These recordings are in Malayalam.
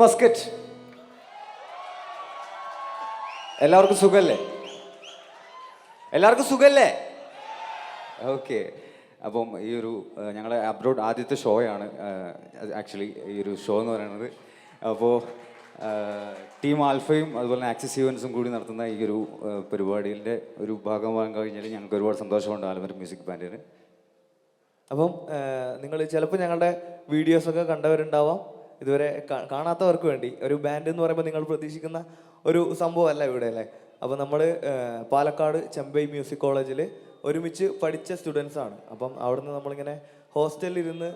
മസ്കറ്റ്. എല്ലാവർക്കും സുഖല്ലേ? എല്ലാവർക്കും സുഖല്ലേ? ഓക്കെ. അപ്പം ഈ ഒരു ഞങ്ങളുടെ അബ്രോഡ് ആദ്യത്തെ ഷോയാണ് ആക്ച്വലി ഈ ഒരു ഷോ എന്ന് പറയുന്നത്. അപ്പോൾ ടീം ആൽഫയും അതുപോലെ തന്നെ ആക്സിസ് ഈവൻസും കൂടി നടത്തുന്ന ഈ ഒരു പരിപാടിയുടെ ഒരു ഭാഗമാകാൻ കഴിഞ്ഞാൽ ഞങ്ങൾക്ക് ഒരുപാട് സന്തോഷമുണ്ട് ആലമരം മ്യൂസിക് ബാൻഡിന്. അപ്പം നിങ്ങൾ ചിലപ്പോൾ ഞങ്ങളുടെ വീഡിയോസൊക്കെ കണ്ടവരുണ്ടാവാം. ഇതുവരെ കാണാത്തവർക്ക് വേണ്ടി ഒരു ബാൻഡ് എന്ന് പറയുമ്പോൾ നിങ്ങൾ പ്രതീക്ഷിക്കുന്ന ഒരു സംഭവമല്ല ഇവിടെ അല്ലേ. അപ്പോൾ നമ്മൾ പാലക്കാട് ചെമ്പൈ മ്യൂസിക് കോളേജിൽ ഒരുമിച്ച് പഠിച്ച സ്റ്റുഡൻസ് ആണ്. അപ്പം അവിടുന്ന് നമ്മളിങ്ങനെ ഹോസ്റ്റലിൽ ഇരുന്ന്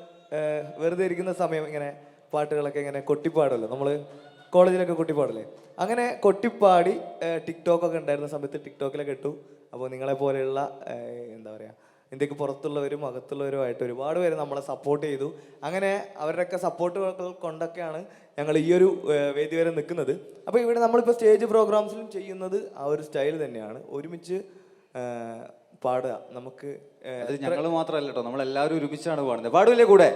വെറുതെ ഇരിക്കുന്ന സമയം ഇങ്ങനെ പാട്ടുകളൊക്കെ ഇങ്ങനെ കൊട്ടിപ്പാടുമല്ലോ, നമ്മൾ കോളേജിലൊക്കെ കൊട്ടിപ്പാടില്ലേ, അങ്ങനെ കൊട്ടിപ്പാടി ടിക്ടോക്കൊക്കെ ഉണ്ടായിരുന്ന സമയത്ത് ടിക്ടോക്കിലൊക്കെ ഇട്ടു. അപ്പോൾ നിങ്ങളെ പോലെയുള്ള എന്താ പറയുക, ഇന്ത്യക്ക് പുറത്തുള്ളവരും അകത്തുള്ളവരുമായിട്ട് ഒരുപാട് പേര് നമ്മളെ സപ്പോർട്ട് ചെയ്തു. അങ്ങനെ അവരുടെയൊക്കെ സപ്പോർട്ടുകൾ കൊണ്ടൊക്കെയാണ് ഞങ്ങൾ ഈ ഒരു വേദി വരെ നിൽക്കുന്നത്. അപ്പോൾ ഇവിടെ നമ്മളിപ്പോൾ സ്റ്റേജ് പ്രോഗ്രാംസിലും ചെയ്യുന്നത് ആ ഒരു സ്റ്റൈൽ തന്നെയാണ്, ഒരുമിച്ച് പാടുക. നമുക്ക് ഞങ്ങൾ മാത്രമല്ല കേട്ടോ, നമ്മളെല്ലാവരും ഒരുമിച്ചാണ് പാടുന്നത്. പാടില്ലേ കൂടെ?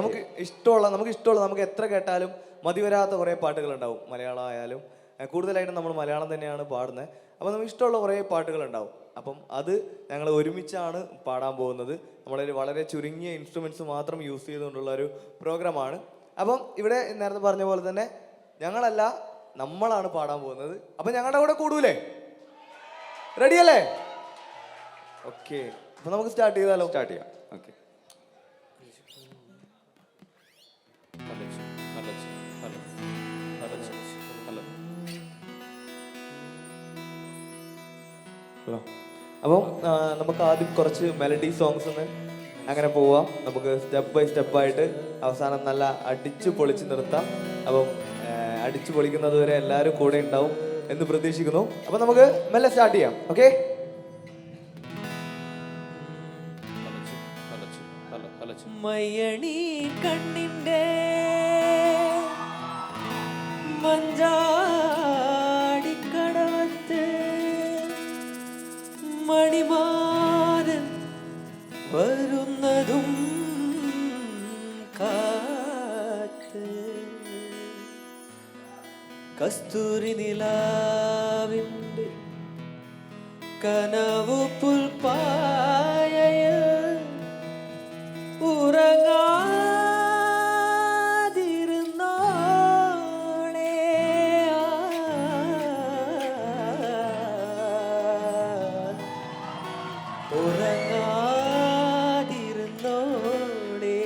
നമുക്ക് ഇഷ്ടമുള്ള നമുക്ക് എത്ര കേട്ടാലും മതി വരാത്ത കുറേ പാട്ടുകളുണ്ടാവും. മലയാളം ആയാലും കൂടുതലായിട്ടും നമ്മൾ മലയാളം തന്നെയാണ് പാടുന്നത്. അപ്പോൾ നമുക്ക് ഇഷ്ടമുള്ള കുറേ പാട്ടുകളുണ്ടാവും. അപ്പം അത് ഞങ്ങൾ ഒരുമിച്ചാണ് പാടാൻ പോകുന്നത്. നമ്മളൊരു വളരെ ചുരുങ്ങിയ ഇൻസ്ട്രുമെൻറ്റ്സ് മാത്രം യൂസ് ചെയ്തുകൊണ്ടുള്ള ഒരു പ്രോഗ്രാമാണ്. അപ്പം ഇവിടെ നേരത്തെ പറഞ്ഞ പോലെ തന്നെ ഞങ്ങളല്ല, നമ്മളാണ് പാടാൻ പോകുന്നത്. അപ്പം ഞങ്ങളുടെ കൂടെ കൂടൂലേ? റെഡിയല്ലേ? ഓക്കെ, അപ്പം നമുക്ക് സ്റ്റാർട്ട് ചെയ്യാം. ഓക്കെ. അപ്പം നമുക്ക് ആദ്യം കുറച്ച് മെലഡി സോങ്സ് അങ്ങനെ പോവാം. നമുക്ക് സ്റ്റെപ്പ് ബൈ സ്റ്റെപ്പായിട്ട് അവസാനം നല്ല അടിച്ചു പൊളിച്ച് നിർത്താം. അപ്പം അടിച്ചു പൊളിക്കുന്നത് വരെ എല്ലാവരും കൂടെ ഉണ്ടാവും എന്ന് പ്രതീക്ഷിക്കുന്നു. അപ്പം നമുക്ക് മെല്ലെ സ്റ്റാർട്ട് ചെയ്യാം. ഓക്കെ, മയ്യണി കണ്ണിൻ്റെ മഞ്ചാടിക്കടവത്ത് മണിമാരൻ വരുന്നതും കാത്ത് കസ്തൂരി നിലാവിൻ്റെ കനവു പുൽപ്പായയിൽ ഉറങ്ങാതിരുന്നോളെ ഉറങ്ങാതിരുന്നോളെ.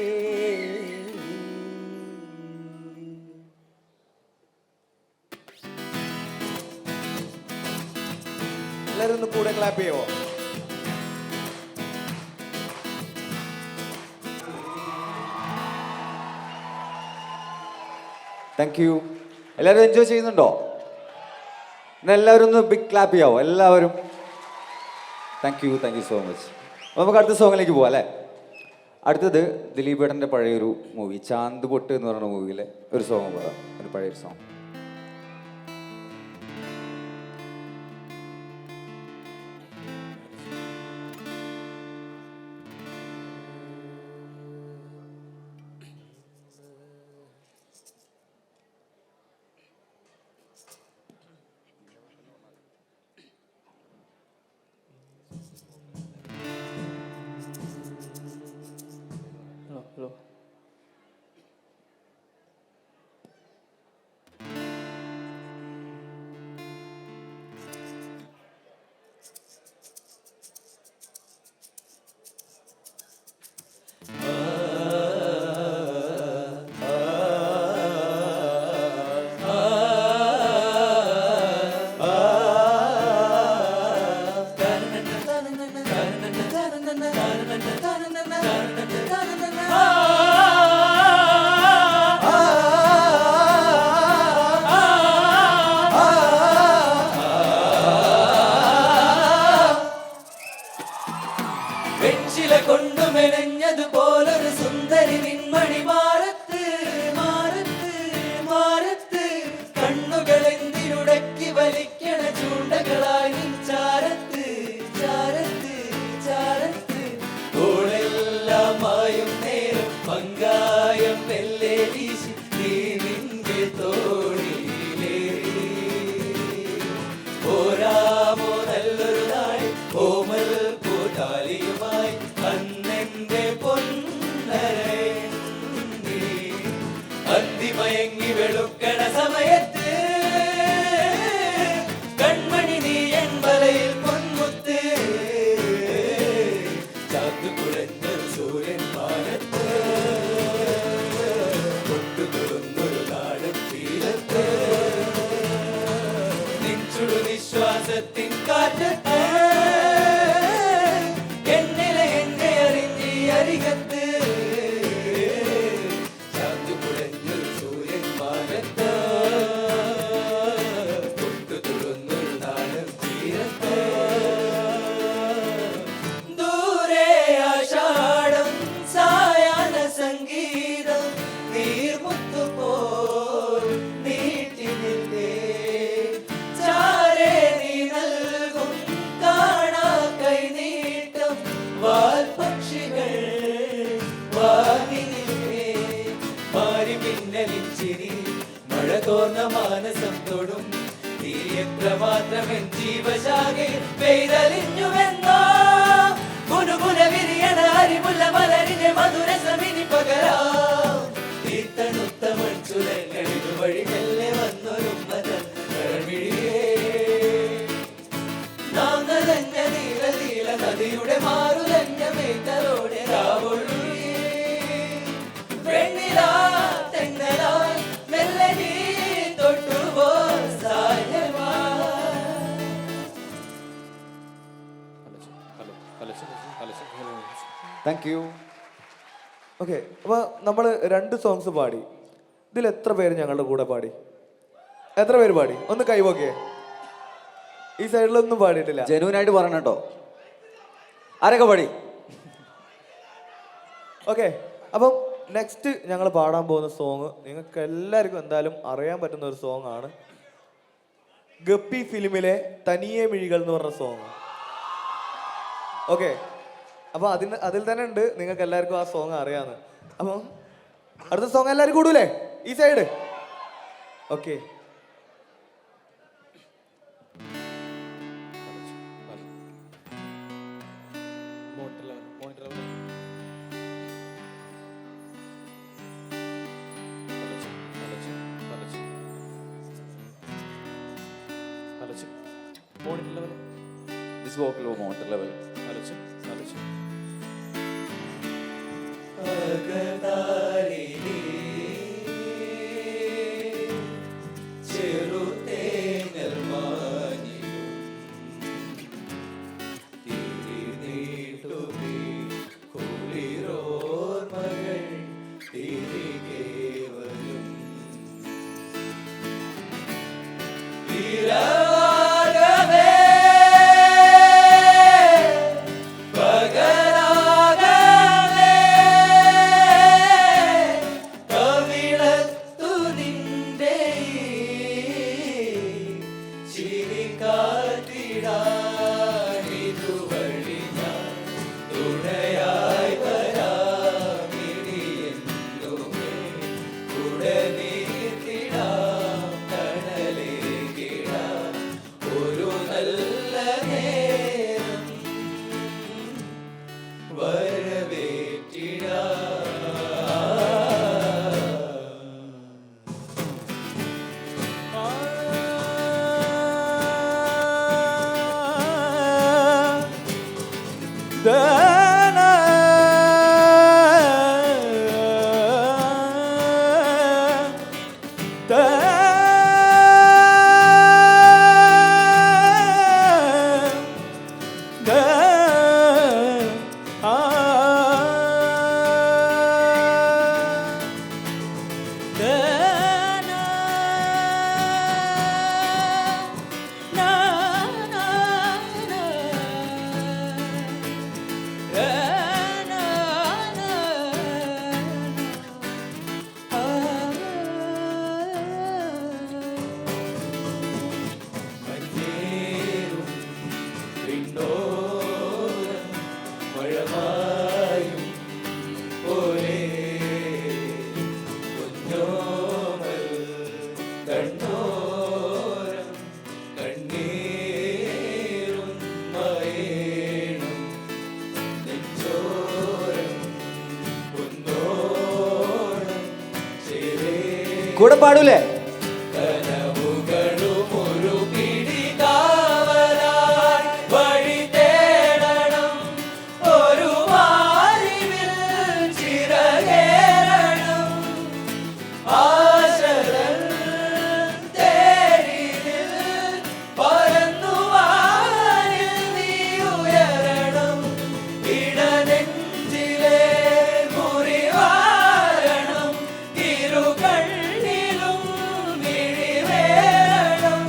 എല്ലാവരും ഒന്ന് കൂടെ ക്ലാപ്പ് ചെയ്യുമോ? Thank you. എല്ലാവരും എൻജോയ് ചെയ്യുന്നുണ്ടോ? എന്നാൽ എല്ലാവരും ഒന്ന് ബിഗ് ക്ലാപ്പ് ചെയ്യാവോ എല്ലാവരും? Thank you so much. നമുക്ക് അടുത്ത സോങ്ങിലേക്ക് പോവാം അല്ലേ? അടുത്തത് ദിലീപ് ഏട്ടൻ്റെ പഴയൊരു മൂവി ചാന്ത് പൊട്ട് എന്ന് പറയുന്ന മൂവിയിലെ ഒരു സോങ് പോകാം, ഒരു പഴയൊരു സോങ്. ഹലോ. വെച്ചില കൊണ്ടു മെനഞ്ഞതുപോലൊരു സുന്ദരി നിന്മണി മാറത്ത് മാറത്ത് മാറത്ത് കണ്ണുകൾ എന്തിനുടക്കി വലിക്കണ ചൂണ്ടകളായി നിൻ ചാരത്ത് ചാരത്ത് ചാരത്ത് ഓളെല്ലാമായും നേരം പങ്കായം വെല്ലേ വീശി നീ താലിയുമായി അന്നെന്റെ പൊന്നരയണ്ണി അന്തിമയങ്ങി വെളുക്കണ സമയത്ത് കൺമണി നീ എൻ വലയിൽ പൊന്മുത്ത് ചാത്തുകുഴഞ്ഞൊരു സൂര്യൻ പാലത്ത് കൊട്ടുതുറന്നൊരു നാടും തീരത്ത് നിൻചുടു നിശ്വാസത്തിൻ കാറ്റത്ത് എന്നിലെ എന്നെ അറിഞ്ഞി അരികത്ത് ചാത്തുകുഴഞ്ഞൊരു സൂര്യൻ പാലത്ത് കൊട്ടുതുറന്നൊരു നാടും തീരത്ത് ദൂരെ ആഷാഢം സായാഹ്ന സംഗീതം നീർമുത്തുപോൽ നീട്ടി നിൽക്കേ ചാരേ നീ നൽകും കാണാ കൈനീട്ടം വാൽപക്ഷികൾ വാങ്ങി നിൽക്കേ മാരി മിന്നലിൻ ചിരി മഴ തോർന്ന മാനസം തൊടും നീ എത്രമാത്രമെൻ ജീവശാഖയിൽ പെയ്തലിഞ്ഞുവെന്നോ ഗുനുഗുന വിരിയണ അരിമുല്ല മലരിന്റെ മധുരസമിനി പകരാം ഈ തണുത്ത മൺചുരങ്ങളിൽ വഴി മെല്ലെ വന്നൊരു മതമിഴിയേ നാം നനഞ്ഞ നീല നീല നദിയുടെ മാറുലഞ്ഞ മേത്തലോടെ രാവൊഴുകി വെണ്ണിലാ തെന്നലായി മെല്ലെ നീ തൊട്ടുപോ സായമാ. Thank you. ഓക്കെ, അപ്പോൾ നമ്മൾ 2 സോങ്സ് പാടി. ഇതിൽ എത്ര പേര് ഞങ്ങളുടെ കൂടെ പാടി? എത്ര പേര് പാടി? ഒന്ന് കൈവോക്കേ. ഈ സൈഡിലൊന്നും പാടിയിട്ടില്ല. ജെനുവിനായിട്ട് പറയണം കേട്ടോ. ആരൊക്കെ പാടി? ഓക്കെ, അപ്പം നെക്സ്റ്റ് ഞങ്ങൾ പാടാൻ പോകുന്ന സോങ് നിങ്ങൾക്ക് എല്ലാവർക്കും എന്തായാലും അറിയാൻ പറ്റുന്ന ഒരു സോങ് ആണ്. ഗപ്പി ഫിലിമിലെ തനിയെ മിഴികൾ എന്ന് പറഞ്ഞ സോങ്. ഓക്കെ, അപ്പോൾ അതിൽ തന്നെ ഉണ്ട് നിങ്ങൾക്ക് എല്ലാവർക്കും ആ സോങ് അറിയാന്ന്. അപ്പം അടുത്ത സോങ് എല്ലാവരും കൂടൂലേ ഈ side? Okay, This vocal monitor level. അകതാരിലേ ചെറുതേങ്ങൽ മാഞ്ഞിലും തിരിനീട്ടുമീ കുളിരോർമകൾ തിരികെ വരും വിരവാകവേ പകരാകവേ കവിളത്തു നിന്റെ ചിരി കാത്തിടാനിതുവഴി ഞാൻ തുണയായി വരാമിടിയെന്നുമേ ഉടനീർത്തിടാം കടലേകിടാം ഒരു നല്ല നേരം കൂടെ പാടൂലേ? കനവുകളും ഒരു പിടി കാവലായി വഴി തേടണം, ഒരു മാറിവിൽ ചിറകേറണം, ആശകൾ തേടി പറന്നു വാനിൽ നീ ഉയരണം, ഇടനെഞ്ചിലെ മുറിവാരണം, ഇരുകണ്ണിലും മിഴിവേറണം,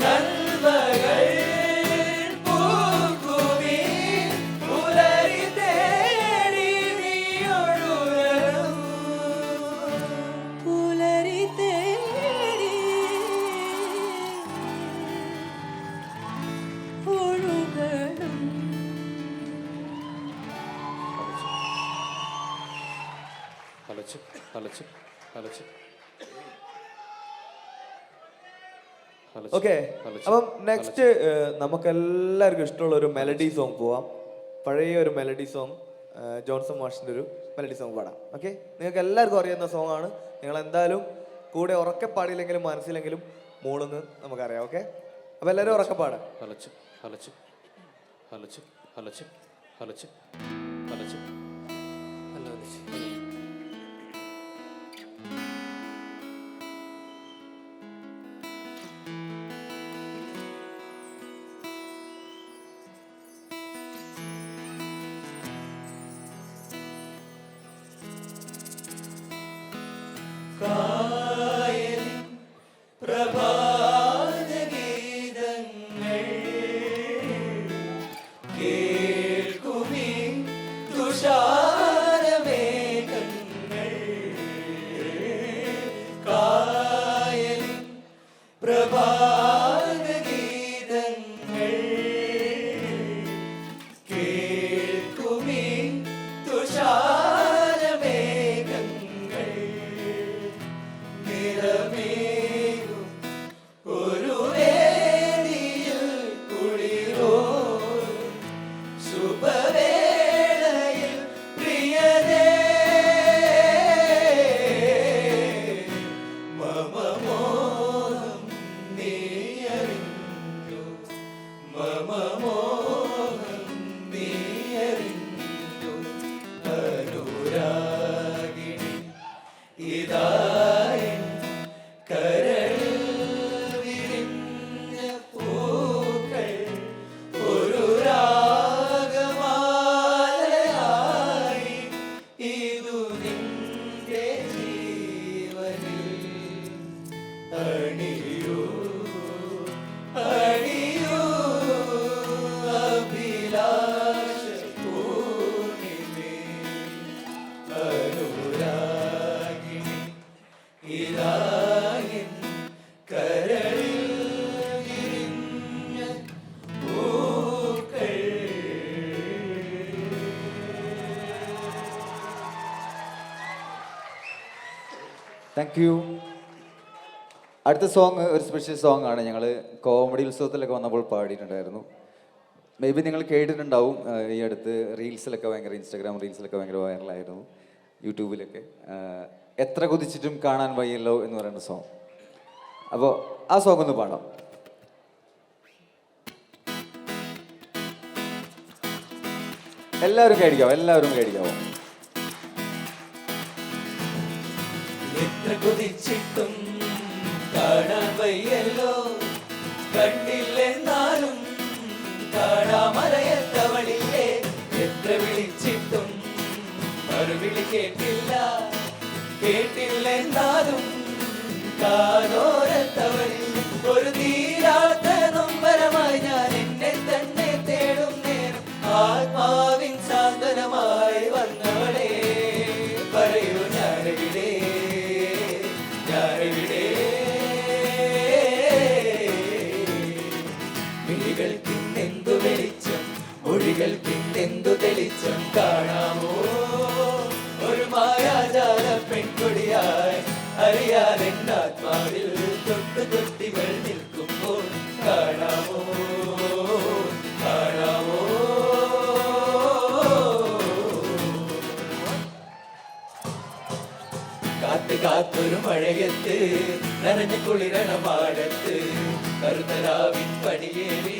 നന്മകൾ പൂക്കുമീ പുലരി തേടി നീ ഒഴുകണം, പുലരി തേടി ഒഴുകണം. ഹലച്ച് ഹലച്ച് ഹലച്ച് ഓക്കെ, അപ്പം നെക്സ്റ്റ് നമുക്ക് എല്ലാവർക്കും ഇഷ്ടമുള്ള ഒരു മെലഡി സോങ് പോവാം. പഴയ ഒരു മെലഡി സോങ്, ജോൺസൺ മാഷിന്റെ ഒരു മെലഡി സോങ് പാടാം. ഓക്കെ, നിങ്ങൾക്ക് എല്ലാവർക്കും അറിയുന്ന സോങ് ആണ്. നിങ്ങൾ എന്തായാലും കൂടെ ഉറക്കെ പാടിയില്ലെങ്കിലും മനസ്സിലെങ്കിലും മൂളെന്ന് നമുക്കറിയാം. ഓക്കെ, അപ്പൊ എല്ലാവരും ഉറക്കെ പാടാം. ഹലച്ച് ഹലച്ച് ഹലച്ച് ഹലച്ച് ഹലച്ച് ഹലച്ച് ഹലച്ച്. കായലിൻ പ്രഭാതഗീതങ്ങൾ കേൾക്കുമീ തുഷാരമേഘങ്ങൾ, കായലിൻ പ്രഭാതഗീതങ്ങൾ കേൾക്കുമീ തുഷാരമേഘങ്ങൾ, നിറമേകും ഒരു വേദിയിൽ കുളിരോ ശുഭവേളയിൽ പ്രിയനേ, മമ മോഹം നീ അറിഞ്ഞു, മമ മോഹം നീ അറിഞ്ഞു, അനുരാഗിണി ഇതായി കരളിൽ വിരിഞ്ഞ പൂക്കൾ ഒരു രാഗമാലയായി, ഇതു നിന്റെ ജീവനിൽ അണിയൂ അണിയൂ അഭിലാഷ പൂർണിമേ, അനുരാഗിണി ഇതായിൻ കരളിൽ വിരിഞ്ഞ പൂക്കൾ. Thank you. അടുത്ത സോങ് ഒരു സ്പെഷ്യൽ സോങ് ആണ്. ഞങ്ങൾ കോമഡി ഉത്സവത്തിലൊക്കെ വന്നപ്പോൾ പാടിയിട്ടുണ്ടായിരുന്നു. മേ ബി നിങ്ങൾ കേട്ടിട്ടുണ്ടാവും. ഈ അടുത്ത് റീൽസിലൊക്കെ ഭയങ്കര, ഇൻസ്റ്റാഗ്രാം റീൽസിലൊക്കെ ഭയങ്കര വൈറലായിരുന്നു, യൂട്യൂബിലൊക്കെ. എത്ര കൊതിച്ചിട്ടും കാണാൻ വയ്യല്ലോ എന്ന് പറയുന്ന സോങ്. അപ്പോൾ ആ സോങ് ഒന്ന് പാടാം. എല്ലാവരും കേൾക്കാവോ? എല്ലാവരും കേൾക്കാവോ? എത്ര കൊതിച്ചിട്ടും കാണാൻ വയ്യല്ലോ, കണ്ടില്ലെന്നാലും കാണാമറയത്തവളില്ലേ, എത്ര വിളിച്ചിട്ടും മറുവിളി കേട്ടില്ല, കേട്ടില്ലെന്നാലും കാതോരത്തവളിൽ ഒരു തീരാത്ത നൊമ്പരമായി ഞാൻ എന്നെ തന്നെ തേടും നേരം, ആത്മാവിൻ സാന്ത്വനമായി വന്നവളെ പറയൂ ഞാനെവിടെ, ഞാനെവിടെ, മിഴികൾ പിന്നെന്തു വെളിച്ചം, മൊഴികൾ പിന്നെന്തു തെളിച്ചം, കാണാമോ ഒരു മായാജാല പെൺകൊടിയായി, അറിയാതെ ആത്മാവിൽ തൊട്ടു തൊട്ടികൾ നിൽക്കുമ്പോൾ, കാണാമോ കാണാമോ. കാത്ത് കാത്ത് കാത്തൊരു മഴയത്ത് നനഞ്ഞു കുളിരണ മാടത്ത് കറുത്തരാവിൻ പടിയേറി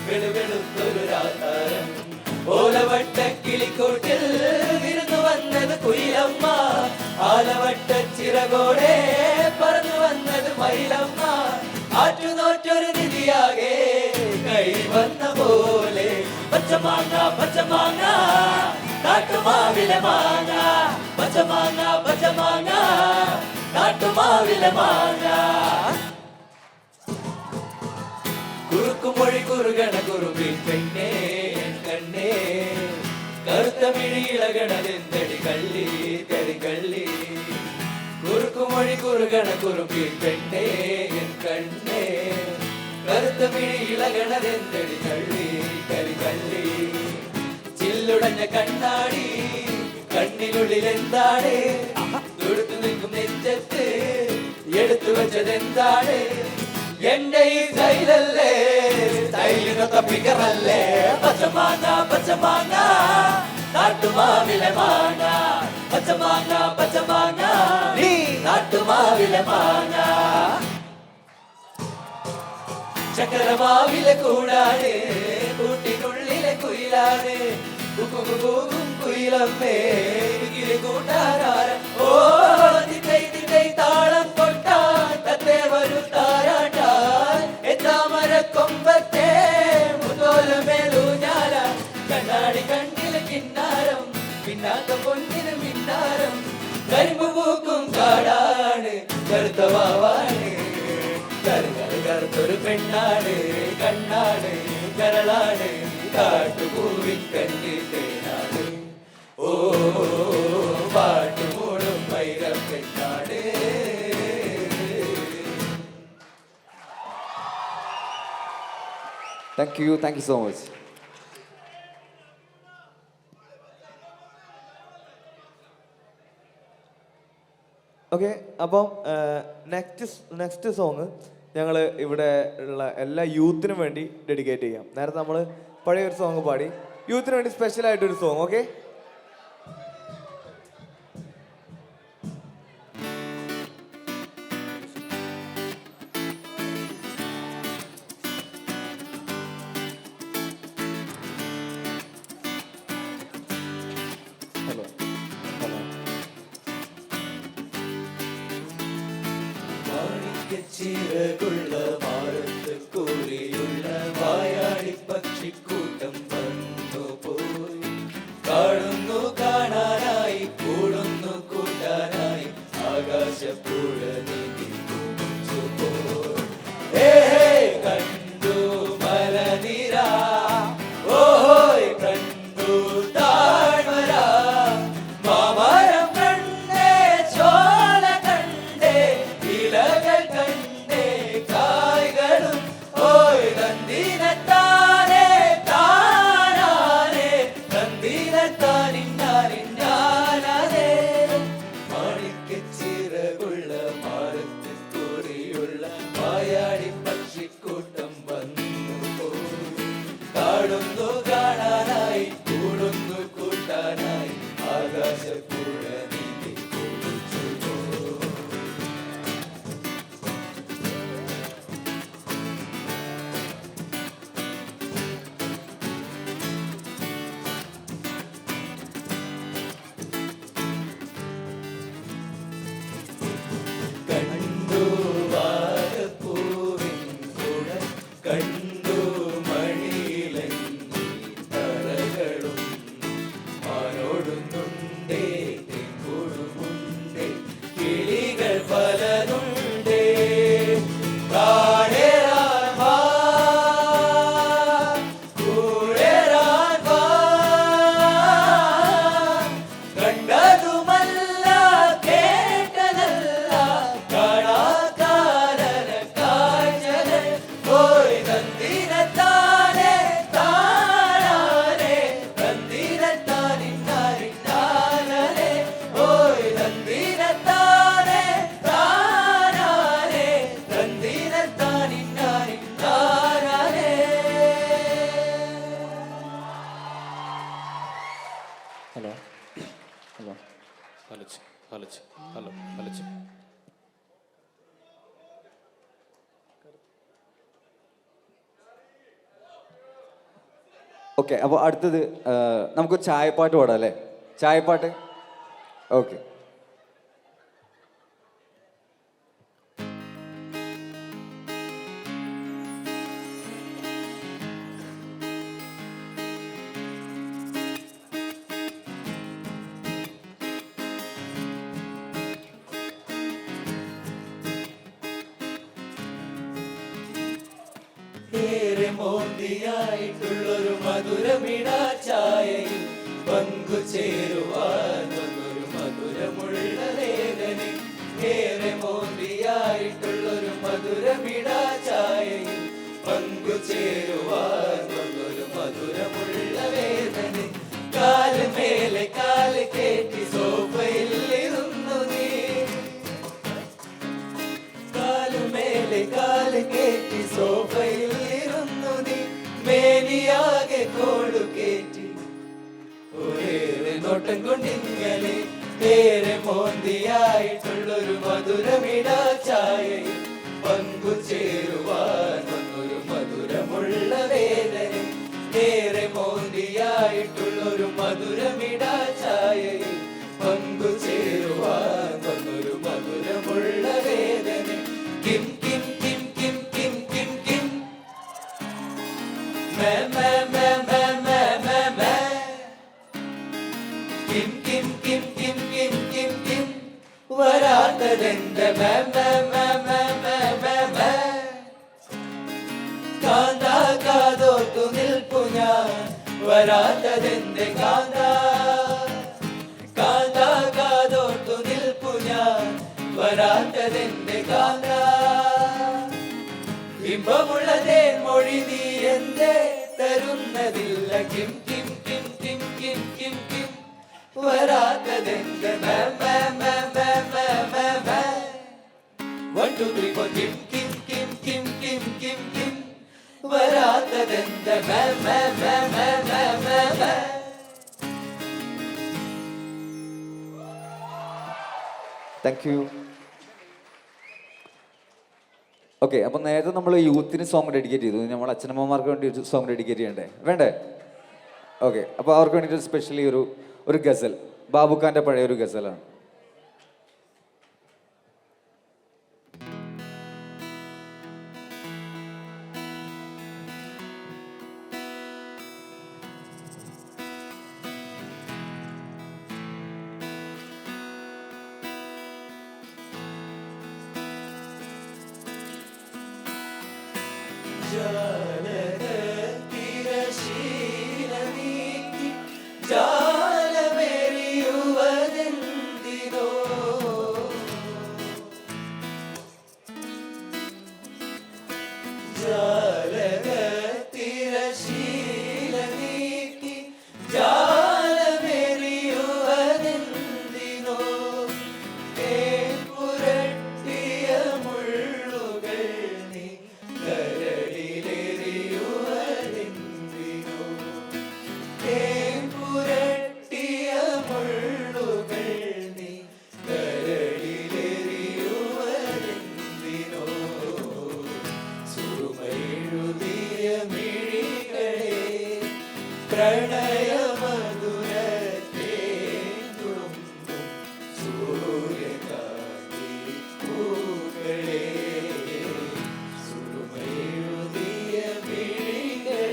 വെളുവെളുത്തൊരു രാതാരം ഓലവട്ട കിളിക്കൂട്ടിൽ വിരുന്നു വന്നത് കുയിലമ്മ ആലവട്ട ചിറകോടെ പറന്നു വന്നത് മയിലമ്മ ആറ്റുനോറ്റൊരു നിധിയാകെ കൈ വന്ന പോലെ പച്ചമാങ്ങ പച്ചമാങ്ങ നാട്ടുമാവിലെ മാങ്ങ പച്ചമാങ്ങ പച്ചമാങ്ങ നാട്ടുമാവിലെ മാങ്ങ കുറുക്കുമൊഴി കുറുകണ കുറുമ്പി പെണ്ണേ കണ്ണേ കറുത്ത മിഴിയിളകണതെന്തടി കള്ളി കരി കള്ളി കുറുക്കുമൊഴി കുറുകണ കുറുമ്പി പെണ്ണേ കണ്ണേ കറുത്ത മിഴിയിളകണതെന്തടി കള്ളി കരി കള്ളി ചില്ലുടഞ്ഞ കണ്ണാടി കണ്ണിനുള്ളിൽ എന്താണ് തൊടുത്തു നിൽക്കും നെഞ്ചത്ത് എടുത്തു വെച്ചതെന്താണ് എന്റെ ഈ തൈലല്ലേ തൈലിനൊത്ത പികറല്ലേ പച്ചമാങ്ങ പച്ചമാങ്ങ നാട്ടുമാവിലെ മാങ്ങ പച്ചമാങ്ങ പച്ചമാങ്ങ നീ നാട്ടുമാവിലെ മാങ്ങ ചക്കരമാവിലെ കൂടാണ് കൂട്ടിനുള്ളിലെ കുയിലാണ് കൂകും കുയിലമ്മേ കൂട്ടാരാര ഓ തിക്കൈ തിക്കൈ താളം കൊട്ടാൻ തത്തേ വരു താരാട്ടാൻ എത്താമര കൊമ്പത്തെ മുതോലമേലൂഞ്ഞാല കണ്ണാടി കണ്ണിലെ കിന്നാരം പിന്നാക്ക പൊന്നിന് മിന്നാരം കരിമ്പ് പൂക്കും കാടാണ് കറുത്ത വാവാണ് കറുത്തൊരു പെണ്ണാണ് കണ്ണാണ് കരളാണ് കാട്ടുപൂവിൻ കണ്ണി തേനാണ് ഓ പാട്ടുമൂടും വൈരപ്പെണ്ണാണ് thank you so much. Okay, അപ്പം നെക്സ്റ്റ് സോങ് ഞങ്ങൾ ഇവിടെ ഉള്ള എല്ലാ യൂത്തിനും വേണ്ടി ഡെഡിക്കേറ്റ് ചെയ്യാം. നേരത്തെ നമ്മൾ പഴയ ഒരു സോങ് പാടി, യൂത്തിന് വേണ്ടി സ്പെഷ്യൽ ആയിട്ടൊരു സോങ്. ഓക്കെ, ഹലോ ഹലോ ചിറകുള്ള മാറത്ത് കൂറിയുള്ള വായാടി പക്ഷിക്കൂട്ടം വന്നു പോയി കാണുന്നു കാണാനായി കൂടുന്നു കൂട്ടാനായി ആകാശപ്പുഴ നീന്തി കണ്ടു മലനിര ഓഹോയ് കണ്ടു താഴ്വര മാമരം കണ്ടേ ചോല കണ്ടേ ഇലകൾ കണ്ടേ കായ്കളും ഓയ് നന്ദിനത്താനേ താനാനേ നന്ദിനത്താനിന്നാനിന്നാനേ മാണിക്കച്ചിറകുള്ള മാറത്ത് കൂറിയുള്ള വായാടി പക്ഷിക്കൂട്ടം വന്നു പോയി കാണുന്നു കാണാനായി കൂടുന്നു കൂട്ടാനായി ആകാശപ്പുഴ നീന്തി കുളിച്ചു പോയി. കണ്ടു വാഴപ്പൂവിൻ കൂട കണ്ടു മണിയിലങ്ങി തറകളും മാനോടുന്നുണ്ടേ തെങ്കുടുമുണ്ടേ കിളികൾ പലതുണ്ടേ കാടേറാൻ വാ കൂടേറാൻ വാ കണ്ടതുമല്ല കേട്ടതല്ല കാണാക്കാരന കാഴ്ചകൾ പോയി നന്ദിനത്താനേ താനാനേ നന്ദിനത്താനിന്നാരിന്നാനേ ഓയ് നന്ദിനത്താനേ താനാനേ നന്ദിനത്താനിന്നാരിന്നാനേ. ഹലോ ഹലോ ഹലോ ഹലച്ച് ഹലോ ഹലച്ച്. ഓക്കെ, അപ്പോൾ അടുത്തത് നമുക്കൊരു ചായപ്പാട്ട് പാടാം അല്ലേ? ചായപ്പാട്ട്. ഓക്കെ. ഏറെ മോന്തിയായിട്ടുള്ളൊരു മധുരമിടാ ചായയിൽ പങ്കുചേരുവാൻ വന്നൊരു മധുരമുള്ള വേദന. ഏറെ മോന്തിയായിട്ടുള്ളൊരു മധുരമിടാ ചായയിൽ പങ്കുചേരുവാൻ വന്നൊരു മധുരമുള്ള വേദന. കാല് മേലെ കാല് കേട്ടി സോഫയിൽ ഇരുന്നു നീ, കാലുമേലെ കാല് കേറ്റി സോഫയിൽ ഇരുന്നു നീ, മേനിയാകെ കോളു കേറ്റി ഒരേറെ നോട്ടം കൊണ്ടിങ്ങനെ. ഏറെ മോന്തിയായിട്ടുള്ളൊരു മധുരമിടാ ചായയിൽ പങ്കുചേരുവാൻ വന്നൊരു മധുരമുള്ള വേദന. ഏറെ മോന്തിയായിട്ടുള്ളൊരു മധുരമിടാ ചായയിൽ പങ്കുചേരുവാൻ വന്നൊരു മധുരമുള്ള വേദന. കിം കിം കിം കിം കിം കിം കിം മേ മേ മേ മേ മേ മേ മേ. കിം കിം കിം കിം കിം കിം കിം വരാത്തതെന്റെ മേ മേ മേ മേ മേ മേ മേ. കാന്ത കാതോർത്തു നിൽപ്പു ഞാൻ, വരാത്തതെന്റെ കാന്ത. കാന്ത കാതോർത്തു നിൽപ്പു ഞാൻ, വരാത്തതെന്റെ കാന്ത. ഇമ്പമുള്ള തേൻമൊഴി നീ എന്തേ തരുന്നതില്ല. കിം കിം കിം കിം കിം കിം കിം വരാത്തതെന്റെ മേ മേ മേ മേ മേ മേ മേ. 1 2 3 4 കിം കിം കിം കിം കിം കിം കിം വരാത്തതെന്റെ മേ മേ മേ മേ മേ മേ മേ. Thank you. ഓക്കെ, അപ്പം നേരത്തെ നമ്മൾ യൂത്തിന് സോങ് ഡെഡിക്കേറ്റ് ചെയ്തു. നമ്മൾ അച്ഛനമ്മമാർക്ക് വേണ്ടി ഒരു സോങ് ഡെഡിക്കേറ്റ് ചെയ്യണ്ടേ? വേണ്ടേ? ഓക്കെ, അപ്പോൾ അവർക്ക് വേണ്ടിയിട്ട് സ്പെഷ്യലി ഒരു ഗസൽ, ബാബുഖാൻ്റെ പഴയ ഒരു ഗസലാണ്. തിരശീല നീക്കി ജാലമെറിയുവതെന്തിനോ. തിരശീല നീക്കി ജാലമെറിയുവതെന്തിനോ. പുരട്ടിയ മുള്ളുകൾ നീ കരളിലെറിയുവതെന്തിനോ. പുരട്ടിയ മുള്ളുകൾ നീ കരളിലെറിയുവതെന്തിനോ. സുറുമെഴുതിയ മിഴികളെ പ്രണയമധുരത്തെ തുളുമ്പും സൂര്യകാന്തി പൂക്കളെ. സുറുമെഴുതിയ മിഴികളെ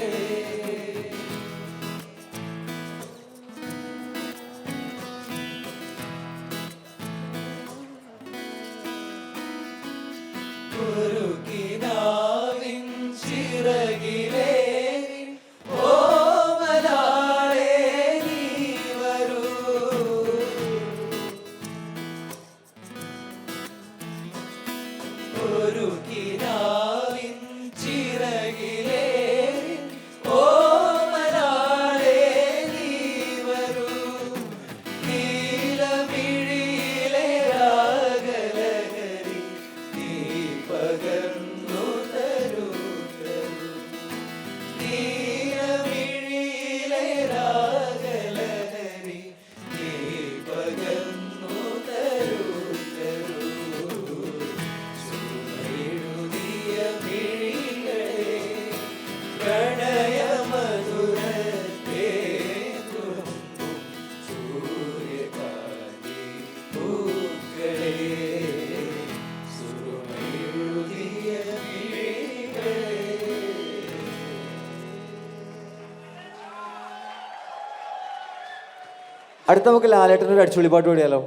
അടുത്ത നമുക്ക് ലാലേട്ടൻ്റെ ഒരു അടിച്ചുപൊളി പാട്ട് പാടിയാലോ?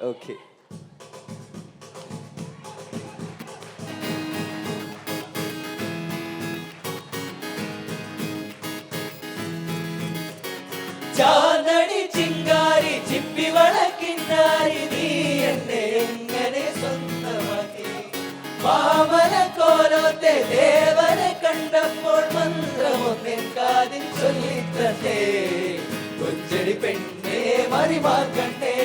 ഓക്കെ. ചാന്തടി ചിങ്കാരി ചിപ്പി വളക്കിന്നാരി നീ എന്നെ എങ്ങനെ സ്വന്തമാക്കി മാമല കോലത്തെ ദേവനെ കണ്ടപ്പോൾ മന്ത്രമൊന്നിൻ കാതിൽ ചൊല്ലിത്തന്നേ കൊഞ്ചടി പെണ്ണേ മറിമാർക്കണ്ടേ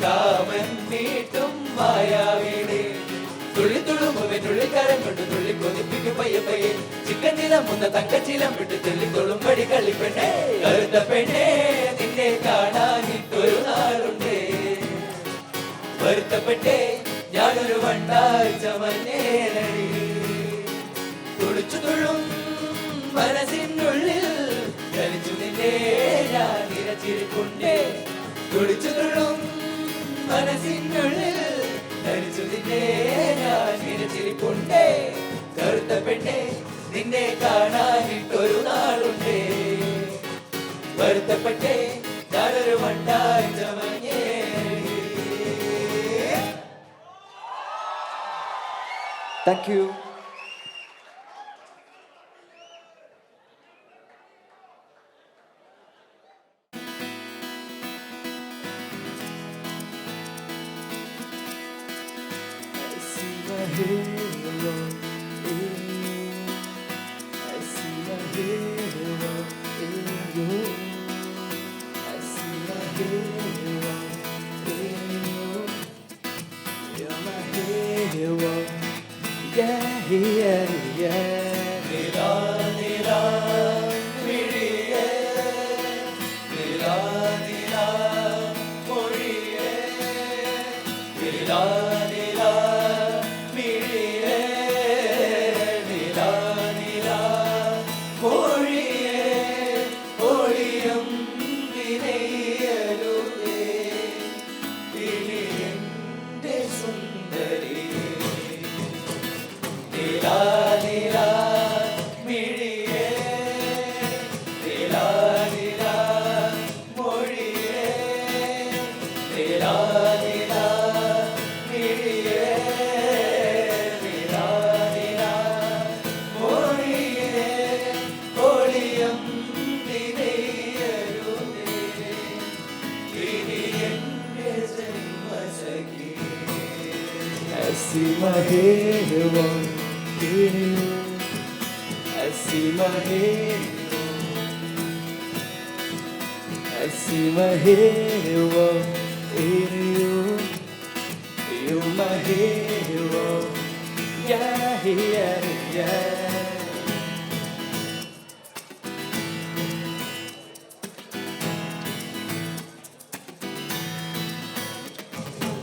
കാമൻ മീട്ടും മായാവീടേ തുള്ളി തുളുമ്പുവെ തുള്ളിക്കാരൻ കൊണ്ട് തുള്ളി കൊതിപ്പിക്കും പയ്യെ പയ്യെ ചിക്കൻ ചിലം മുന്ന തങ്കച്ചിലം വിട്ട് തുള്ളിക്കൊള്ളും പടി കള്ളിപ്പെണ്ണേ കറുത്ത പെണ്ണേ നിന്നെ കാണാനിട്ടൊരു നാളുണ്ടേ വരുത്തപ്പെട്ടേ ഞാനൊരു വണ്ടാഴ്ച മഞ്ഞേനടി തുളിച്ചു തുള്ളും മനസ്സിനുള്ളിൽ കളിച്ചു നിന്നെ ഞാൻ നിരച്ചിരിക്കൊണ്ടേ തുളിച്ചു തുള്ളും മനസ്സിനുള്ളിൽ ധരിച്ചു നിന്നെ ഞാൻ നിരച്ചിരിക്കൊണ്ടേ കറുത്ത പെണ്ണേ നിന്നെ കാണാനിട്ടൊരു നാളുണ്ടേ വരുത്തപ്പെട്ടേ ഞാനൊരു വണ്ടാഴ്ച മഞ്ഞേ. Thank you.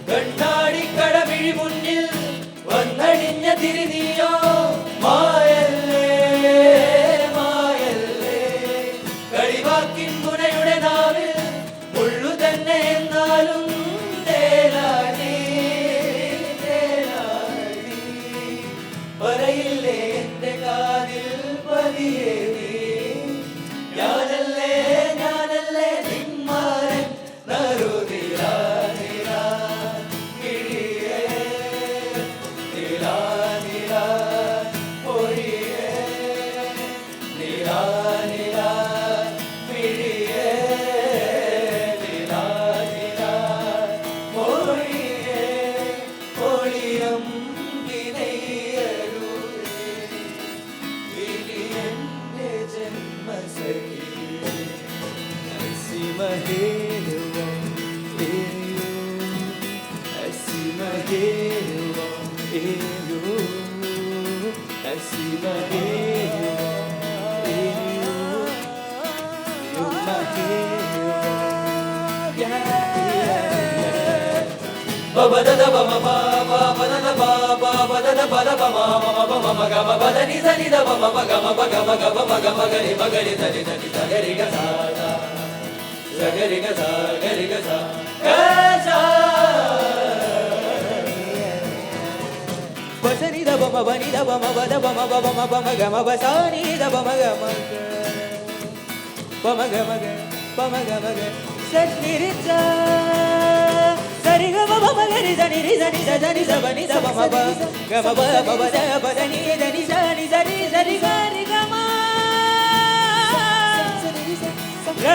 കണ്ണാടി കടമിഴി മുന്നിൽ വന്നടിഞ്ഞ തിരിനീയോ മായല്ലേ മായല്ലേ കളിവാക്കിൻ മുനയുടെ നാവിൽ മുള്ളു തന്നെ എന്നാലും തേലാടി തേലാടി പറയില്ലേ എന്റെ കാതിൽ പതിയേ നീ ഞാനല്ലേ ഞാനല്ലേ നിന്മാരൻ നറുതിരാ ba da da ba ma ba ba da da ba da da ba da ba ma ma ba ma ga ma ba da ni za ni da ba ma ga ma ba ga ma ga ma ga ma ga ni da ni da ni da ga ri ga sa ga ri ga sa ga ri ga sa ga sa ba sa ni da ba ma ba ni da ba ma ba da ba ma ga ma ba sa ni da ba ma ga ma ba ma ga പമ ഗമ ഗ സരി രി സ സരി ഗ മ പമ ഗ രി സ നി രി സ നി സ നി സ പ നി സ പ മ പ ഗ മ പ പ പ ദ പ ദ നി ദ നി സ നി സ രി സ രി ഗ രി ഗ മ ഗ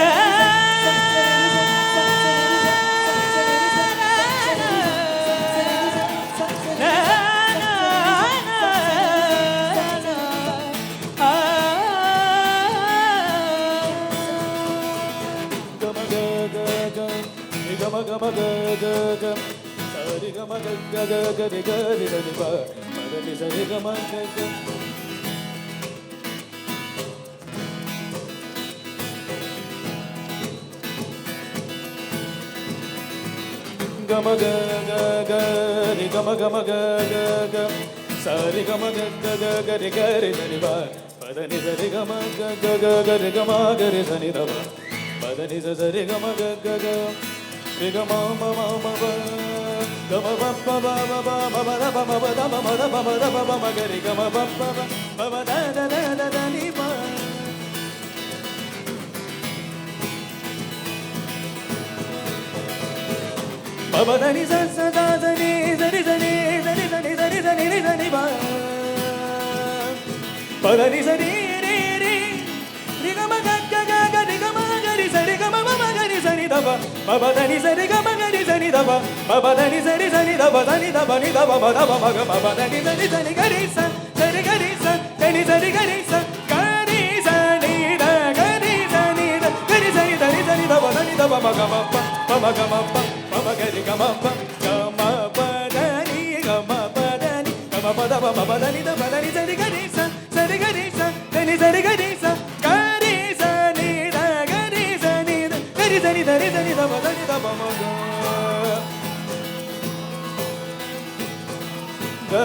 gama ga ga ga ri gama gama ga ga ga sa ri gama ga ga ga ga ri ga ri sa ni ba pa da ni sa ri gama ga ga ga ga ri gama ga ri sa ni da ba pa da ni sa ri gama ga ga ga ri gama ma ma ma ba gama ba ba ba ba ba ba ba da ba ma ba da ma ma da ba ma da ba ba ma ga ri gama ba ba ba ba ba da da da da da ni ba Baba da ni sa sa da da ni da ni da ni da ni da ni da ni da ni da ni ba pa da ni sa ni ri ri ri ga ma ga ga ga ga ri ga ma ga ri sa ri ga ma ma ga ri sa ni da ba baba da ni sa ri ga ma ga ri sa ni da ba baba da ni sa ri sa ni da ba da ni da ba ni da ba da ba ma ga baba da ni sa ni ga ri sa ri ga ri sa ni sa ri ga ri sa ga ri sa ni da ga ri sa ni da ga ri sa ni da ni da ba da ni da ba ma ga ma pa ma ga ma pa ma ga ri ga ma pa da ni ga ma pa da ni ga ma pa da ba ma pa da ni da ba da ni sa ri ga ri sa da ni sa ri ga ri sa ga ri sa ni da ga ri sa ni da ga ri sa ni da ni da ba da ni da ba ma ga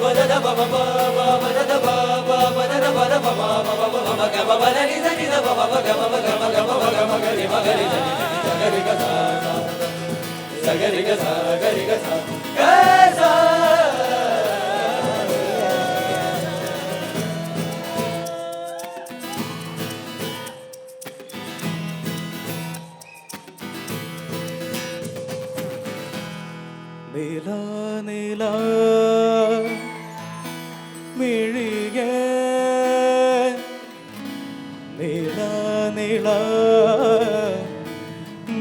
ba da da ba ba ba ba da da ba ba ba da da ba da ba ma ma ba ba ma ga ba ba da ni da ni da ba ba ga ma ga ma ga ma ga ma ga ri ma ga ri da ni da ga ri ga sa sa ga ri ga sa ga ri ga sa ga sa നീല നീല മിഴിയേ നീല നീല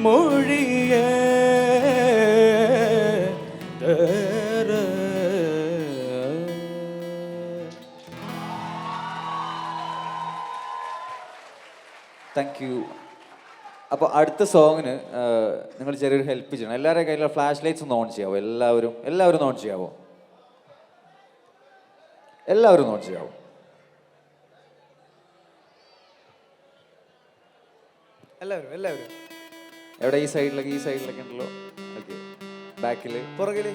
മൊഴിയേ താങ്ക് യു. അപ്പോൾ അടുത്ത സോങ്ങിന് നിങ്ങൾ ചെറിയൊരു ഹെൽപ്പ് ചെയ്യണം. എല്ലാവരുടെ കയ്യിലുള്ള ഫ്ലാഷ് ലൈറ്റ്സ് ഒന്ന് ഓൺ ചെയ്യാവോ? എല്ലാവരും ഓൺ ചെയ്യാവോ? എല്ലാവരും ഓൺ ചെയ്യാവോ? എല്ലാവരും എവിടെ? ഈ സൈഡിലൊക്കെ ഉണ്ടല്ലോ. ഓക്കെ, ബാക്കിൽ, പുറകില്.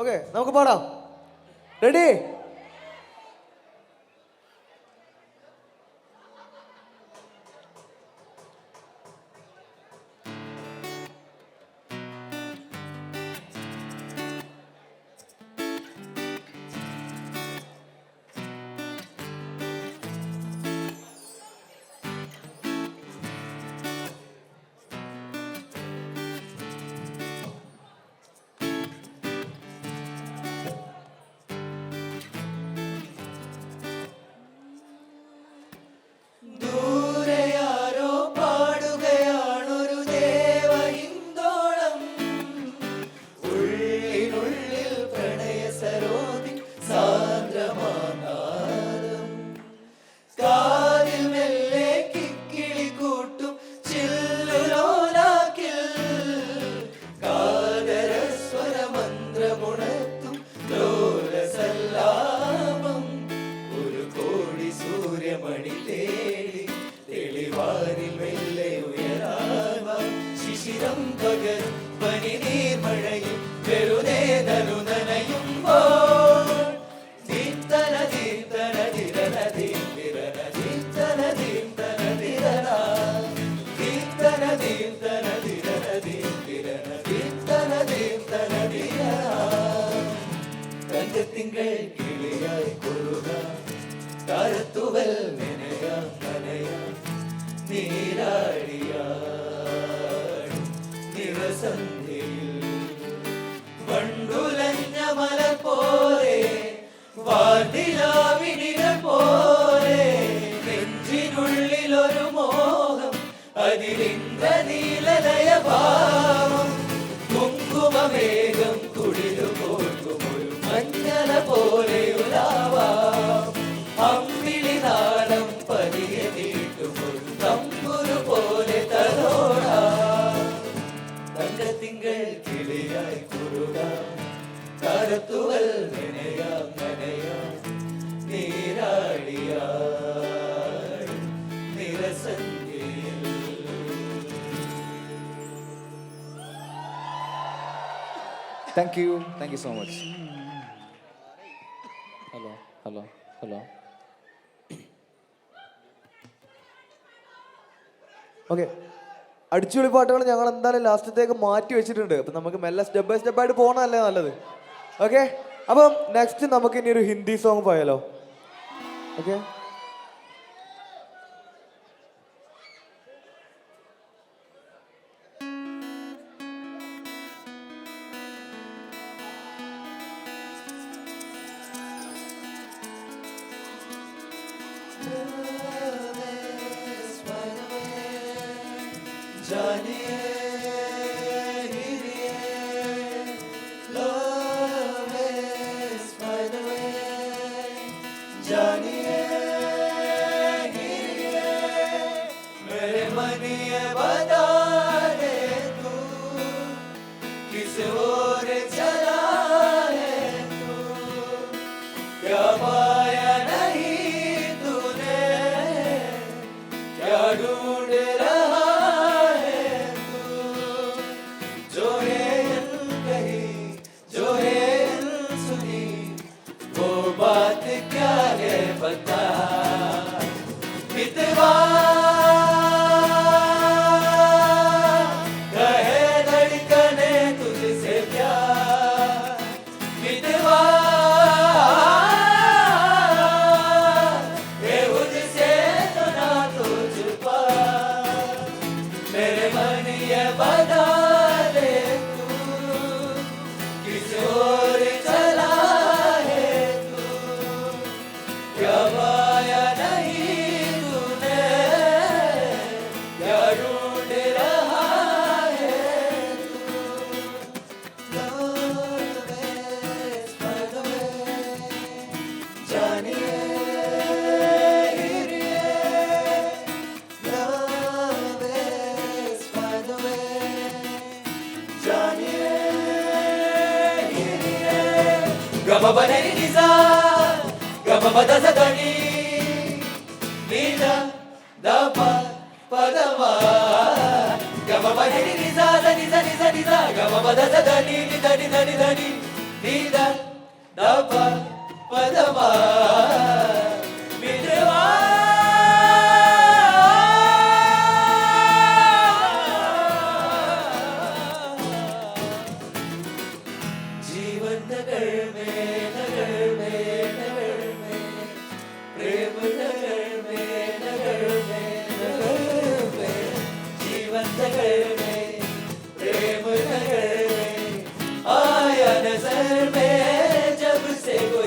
ഓക്കെ, നമുക്ക് പാടാം. റെഡി? പകരും പനി നീർമഴയും വെറുതെ നനയുമ്പോൾ ദീപ്തന ദീപ്തന ദിരന ദീപ്തിരന ദീപ്തന ദീപ്തന ദിരന ദീപ്തന ദീപ്തന ദിരന ദീപ്തിരന ദീപ്തന ദീപ്തന ദിരന തങ്കത്തിങ്കൾ കിളിയായി കുറുക താരത്തുവൽ നനയാം നനയാം നീരാടിയാടും നിറസന്ധ്യയിൽ വണ്ടുലഞ്ഞ മല പോലെ വാർദിലാവിനിര പോലെ നെഞ്ചിനുള്ളിലൊരു മോഹം അതിലിന്ദ്രനീലലയ ഭാവം കുങ്കുമവേഗം കുളിരു കോർക്കുമൊരു മഞ്ഞല പോലെ ഉലാവാം അമ്പിളി നാളം പതിയെ നീട്ടുമൊരു തമ്പുരു പോലെ തലോടാം തങ്കത്തിങ്കൾ കിളിയായി കുറുകാം താരത്തുവൽ നനയാം നനയാം നീരാടിയാടും നിറസന്ധ്യയിൽ. Thank you so much. Hello hello hello. Okay, അടിച്ചുപൊളി പാട്ടുകൾ ഞങ്ങൾ എന്തായാലും ലാസ്റ്റത്തേക്ക് മാറ്റി വെച്ചിട്ടുണ്ട്. അപ്പം നമുക്ക് മെല്ലെ സ്റ്റെപ്പ് ബൈ സ്റ്റെപ്പ് ആയിട്ട് പോകണമല്ലേ നല്ലത്. ഓക്കെ, അപ്പം നെക്സ്റ്റ് നമുക്ക് ഇനി ഒരു ഹിന്ദി സോങ് പോയാലോ? ഓക്കെ, जानिए love is by the way, जानिए मेरे मन ये बता दे तू किस ओर चला है तू, क्या पाया नहीं तूने, क्या ढूंढ रहा बात क्या है बता, मितवा कहे धड़कने तुझसे प्यार, मितवा बेहुद से तो ना तो छुपा, मेरे मन ये बता दे तू किस ओर चला है, क्या पाया नहीं तूने, क्या ढूंढ रहा है तू, love is by the way, जानिए love is by the way, जानिए गमा बने निजा gama pada sadani nida dapa padama gama pada niza niza niza niza gama pada sadani nida nida nida nida dapa padama mitrwa जीवन नगर में प्रेम नगर में जीवन नगर में प्रेम नगर में आया नजर में जब से कोई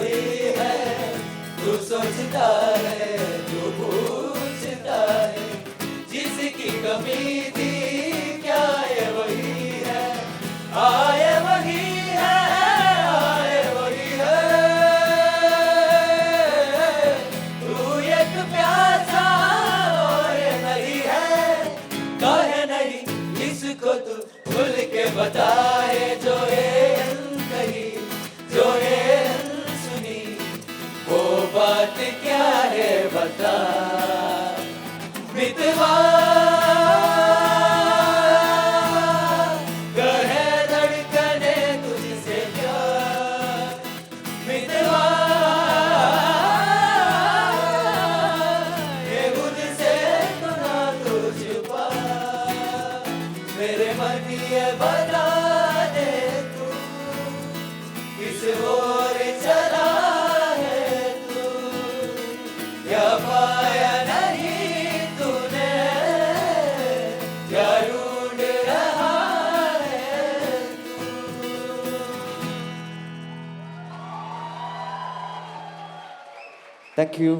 താങ്ക് യു.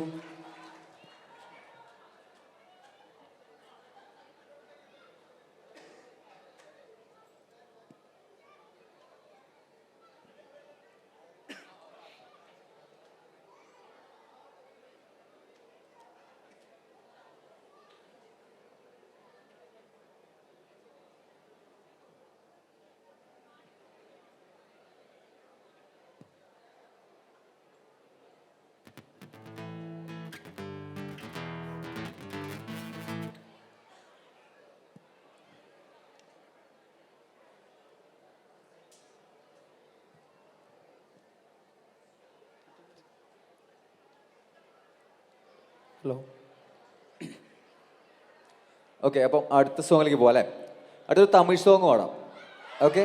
ഹലോ. ഓക്കെ, അപ്പം അടുത്ത സോങ്ങിലേക്ക് പോകാം അല്ലേ? അടുത്തൊരു തമിഴ് സോങ് പാടാം. ഓക്കെ,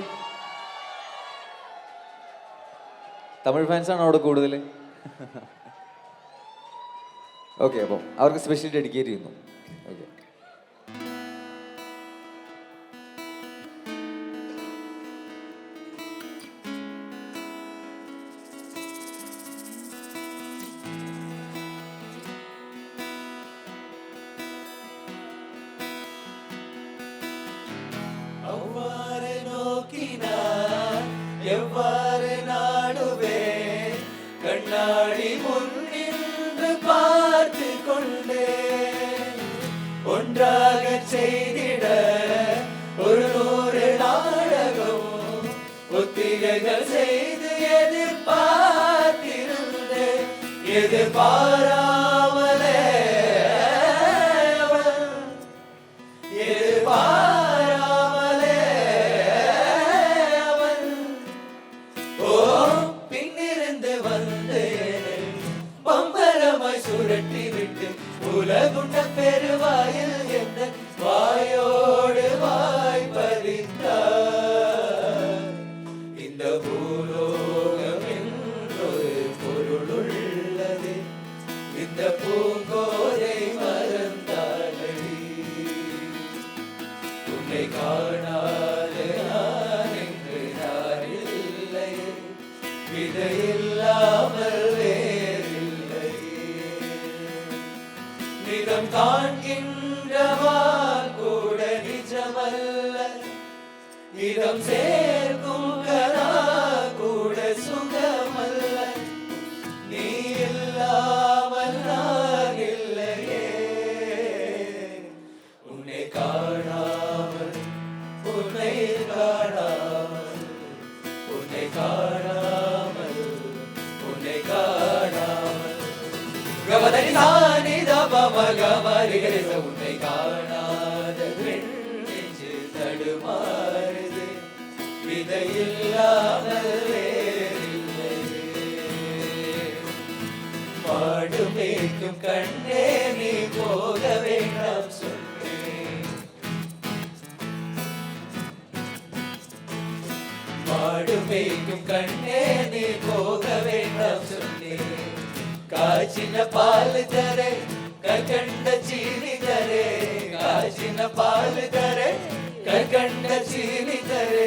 തമിഴ് ഫാൻസാണ് അവിടെ കൂടുതൽ. ഓക്കെ, അപ്പം അവർക്ക് സ്പെഷ്യൽ ഡെഡിക്കേറ്റ് ചെയ്യുന്നു. ഓക്കെ. அவ்வாறு நோக்கினார் எவ்வாறு நாடுவேன் கண்ணாடி முன்னின்று பார்த்து கொண்டேன் ஒன்றாக செய்திட ஒரு 100 நாடகம் ஒத்திகைகள் செய்து எதிர்பார்த்திருந்தேன் எதிர்பாராமலே உலகுண்ட பெருவாயில் எந்த வாயோடு வாய் பதித்தார் இந்த பூலோகம் என்றொரு பொருளுள்ளது இந்த பூங்கோதை மறந்தாளடி உன்னை காணாத நான் என்று நான் இல்லை விதையில்லாமல் நிறம் காண்கின்றவால் கூட நிஜமல்ல இதம் சேர்க்கும் கனா கூட சுகமல்ல நீ இல்லாமல் நான் இல்லையே உன்னை காணாமல் உன்னை காணாமல் உன்னை காணாமல் உன்னை காணாமல் கவதனி மகமரிகரிச உன்னை காணாத நெஞ்சு தடுமாறுது விதையில்லாமல் வேறில்லை மாடு மேய்க்கும் கண்ணே நீ போக வேண்டாம் சொன்னேன் மாடு மேய்க்கும் கண்ணே நீ போக வேண்டாம் சொன்னேன் காய்ச்சின பால் தரே கற்கண்ட சீனி தரே காய்ச்சின பால் தரே கற்கண்ட சீனி தரே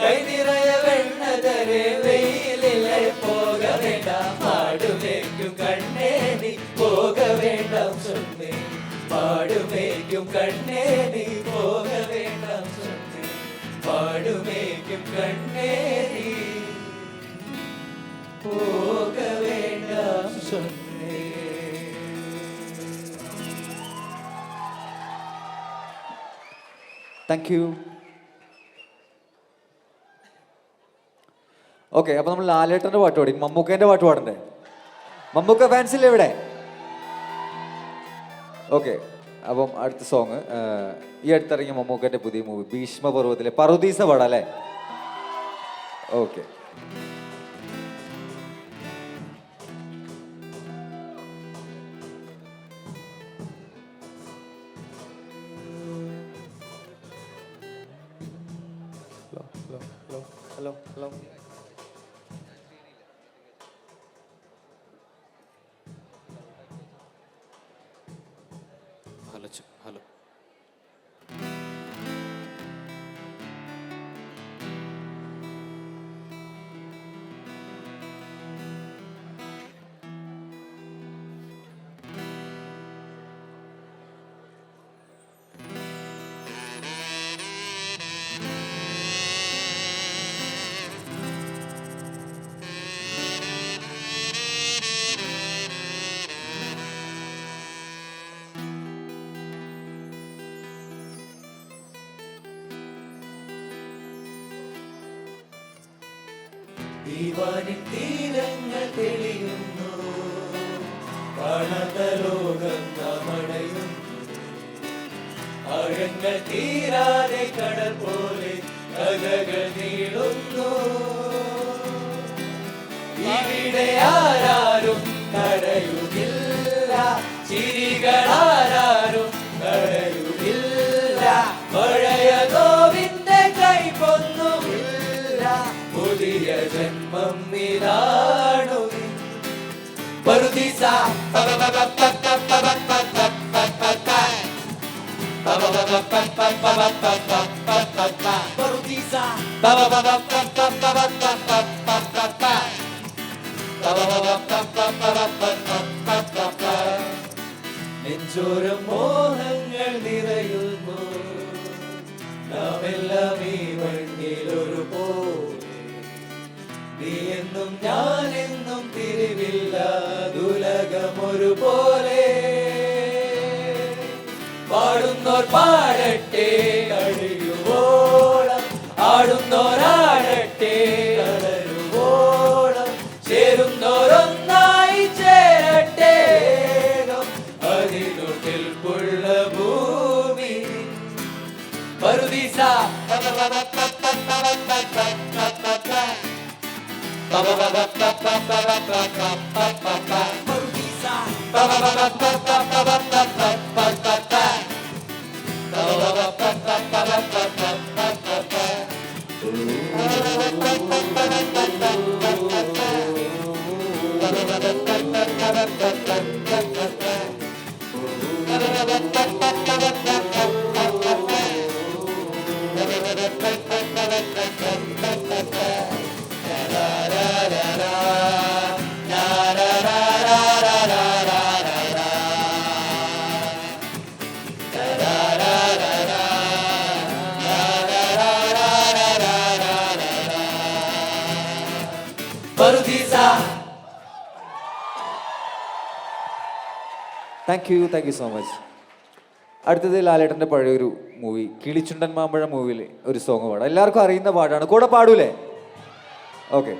கை நிறைய வெண்ண தரே வெயிலிலே போக வேண்டாம் மாடு மேய்க்கும் கண்ணே நீ போக வேண்டாம் சொன்னேன் மாடு மேய்க்கும் கண்ணே நீ போக வேண்டாம் சொன்னேன் மாடு மேய்க்கும் கண்ணே நீ போக வேண்டாம் சொன்னேன். Thank you. ഓക്കെ, അപ്പോൾ നമ്മൾ ലാലേട്ടൻ്റെ പാട്ട് പാടി, മമ്മൂക്കേൻ്റെ പാട്ട് പാടണ്ടേ? മമ്മൂക്ക ഫാൻസില്ലേ ഇവിടെ? ഓക്കെ, അപ്പം അടുത്ത സോങ് ഈ അടുത്തിറങ്ങിയ മമ്മൂക്കേൻ്റെ പുതിയ മൂവി ഭീഷ്മപർവ്വത്തിലെ പറുദീസ പാടാം അല്ലേ? ഓക്കെ. Hello hello. ഹലോ. ദീവാനിൻ തീരങ്ങൾ തെളിയുന്നു കാണാത്ത ലോകം നാം അടയുന്നു ആഴങ്ങൾ തീരാതെ കടൽ പോലെ കഥകൾ നീളുന്നു ഇവിടെ ആരാരും കരയുകില്ല ചിരികളാരും കരയുകില്ല പഴയ നോവിന്റെ കൈപ്പൊന്നുമില്ല പുതിയ ജന്മം ഇതാണു പറുദീസ നെഞ്ചോരം മോഹങ്ങൾ നിറയുന്നു നാമെല്ലാം ഈ മണ്ണിലൊരു പോലെ നീ എന്നും ഞാനെന്നും തിരിവില്ലാതുലകമൊരു പോലെ പാടുന്നോർ പാടട്ടെ കഴിയുവോളം ആടുന്നോരാടട്ടെ അടരുവോളം ചേരുന്നോരൊന്നായി ചേരട്ടെ അതിനു കെൽപ്പുള്ള ഭൂമി പറുദീസ താങ്ക് യു സോ മച്ച്. അടുത്തത് ലാലേട്ടൻ്റെ പഴയൊരു മൂവി കിളിച്ചുണ്ടൻ മാമ്പഴം മൂവിയിൽ ഒരു സോങ് പാടാം. എല്ലാവർക്കും അറിയുന്ന പാട്ടാണ്, കൂടെ പാടൂലേ? ഓക്കെ.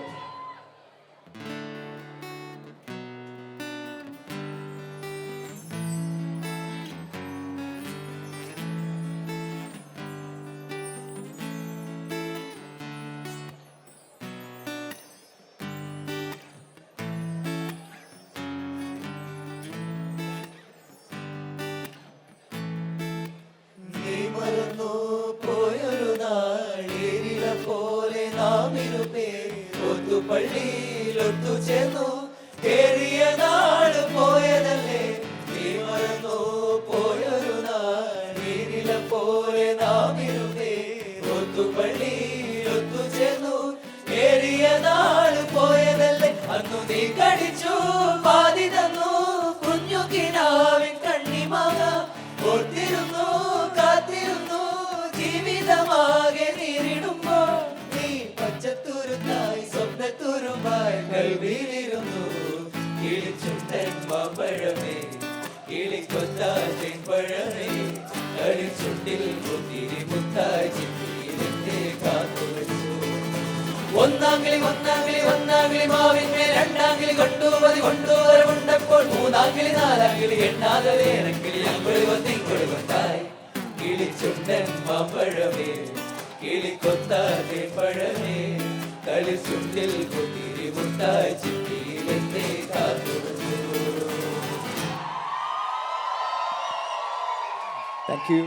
പോയൊരു നാളില പോലെ നാം ഇരുപേ ഒത്തുപള്ളിയിലൊത്തു ചേർന്നു കേറിയ നാട് പോയതല്ലേ നീ മറന്നു പോയൊരു നാളില പോലെ നാം ഇരുപേ ഒത്തുപള്ളിയിലൊത്തു ചേർന്നു കേറിയ നാട് പോയതല്ലേ അന്നു നീ കടിച്ചു പാതി തന്നു കുഞ്ഞു കിനാവിൻ കണ്ണിമാക ഓർത്തിരുന്നു കാത്തിരുന്നു ജീവിതമാകെ നേരിടുമ്പോൾ നീ പച്ചത്തുരുത്തായി സ്വപ്നത്തുരുമായി കൽവിയിലിരുന്നു കിളിച്ചുണ്ടൻ മാമ്പഴമേ കിളിക്കൊത്താൻ പഴമേ കളിച്ചുണ്ടിൽ മുത്തിരി മുത്തായി ചിപ്പിയിലെന്നെ കാത്തുവച്ചു ഒന്നാങ്കിളി മാവിന്മേൽ രണ്ടാങ്കിളി കൊണ്ടുവരവുണ്ടപ്പോൾ മൂന്നാങ്കിളി നാലാങ്കിളി എണ്ണാതെ ഇറക്കിളി അങ്കുളി കൊണ്ടായി കിളിച്ചുണ്ടൻ മാമ്പഴമേ കിളിക്കൊത്താതെ പഴമേ കളിച്ചുണ്ടിൽ കുത്തിരി മുട്ടായി ചിപ്പിയിലെന്നെ കാത്തുവച്ചു. Thank you.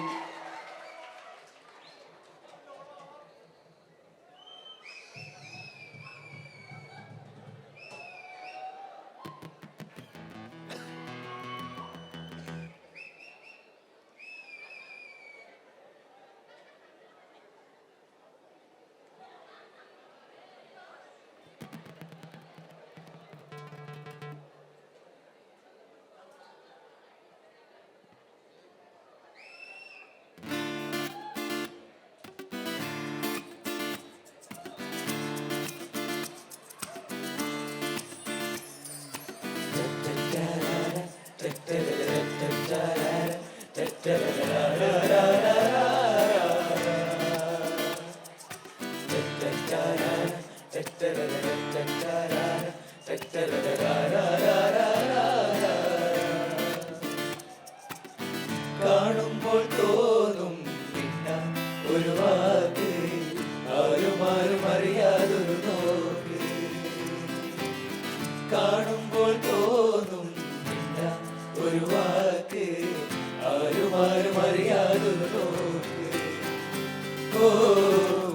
കാണുമ്പോൾ തോന്നും മിണ്ടാൻ ഒരു വാക്ക്, ആരും അറിയാതൊരു നോക്ക്. കാണുമ്പോൾ തോന്നും മിണ്ടാൻ ഒരു വാക്ക്, ആരും അറിയാതൊരു നോക്ക്. ഓ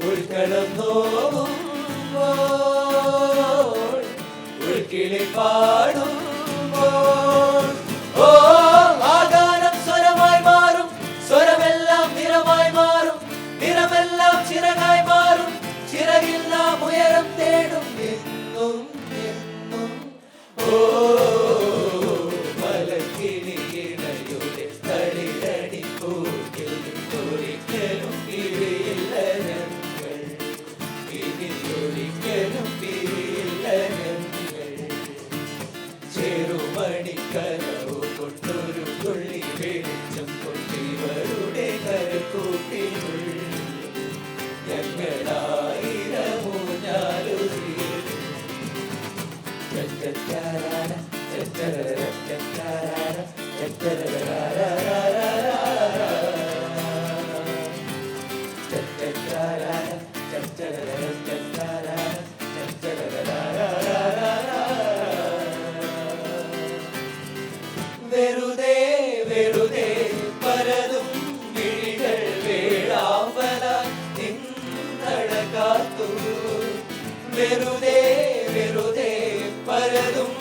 ഉൾക്കടം നോവുമ്പോൾ ഉൾക്കിളി പാടുമ്പോൾ, ഓ ആകാരം സ്വരമായി മാറും, സ്വരമെല്ലാം നിറമായി മാറും, നിറമെല്ലാം ചിറകായി മാറും, ചിറകില്ലാം ഉയരം തേടും എന്നും എന്നും. ഓ മലക്കിളിയുടെ തളിരടി പൂക്കിൽ ഒരിക്കലും പിരിയില്ല ഞങ്ങൾ, ഇനി ഒരിക്കലും പിരിയില്ല ഞങ്ങൾ. ചെറുമണിക്കരവു കൊണ്ടൊരു തുള്ളി വെളിച്ചം കൊണ്ടിവരുടെ കരക്കൂട്ടിനുള്ളിൽ ഞങ്ങളായിരമൂഞ്ഞാലുറി. വെറുതെ വെറുതെ പരതും വിഴികൾ വേളാമ്പലായി നിന്നടകാത്തു. വെറുതെ വെറുതെ പരതും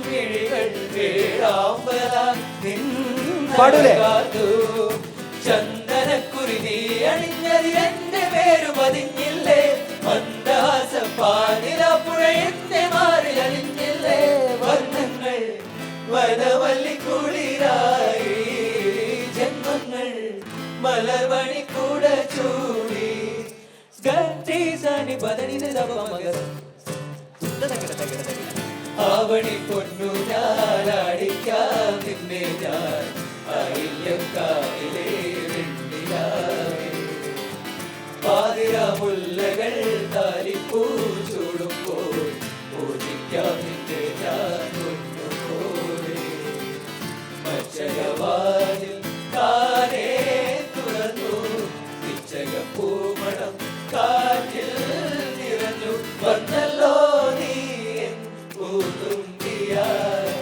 വിഴികൾ വേളാമ്പലായി നിന്നടകാത്തു. ചന്ദനക്കുറി നീ അണിഞ്ഞത് എന്റെ പേരു പതിഞ്ഞില്ലേ, മന്ദഹാസപ്പാനിലപ്പുഴ എന്റെ മാറിൽ അണിഞ്ഞില്ലേ. വർണ്ണങ്ങൾ വനവല്ലിക്കുളിരായി, ജന്മങ്ങൾ മലർവണി കൂട ചൂടി. ആവണി പൊന്നു ഞാനടിക്കാം നിന്നെ ഞാൻ അയില്യം കാവിലെ വെണ്ണിലാവേ. പാതിര മുല്ലകൾ താലിപ്പൂ ചൂടുമ്പോൾ പൂജിക്കാം നിന്റെ ഞാൻ ഒന്നുപോലെ. മച്ചകവാതിൽ താനേ തുറന്നു, പിച്ചകപ്പൂമണം കാറ്റിൽ നിറഞ്ഞു. വന്നല്ലോ നീ എൻ പൂത്തുമ്പിയായി.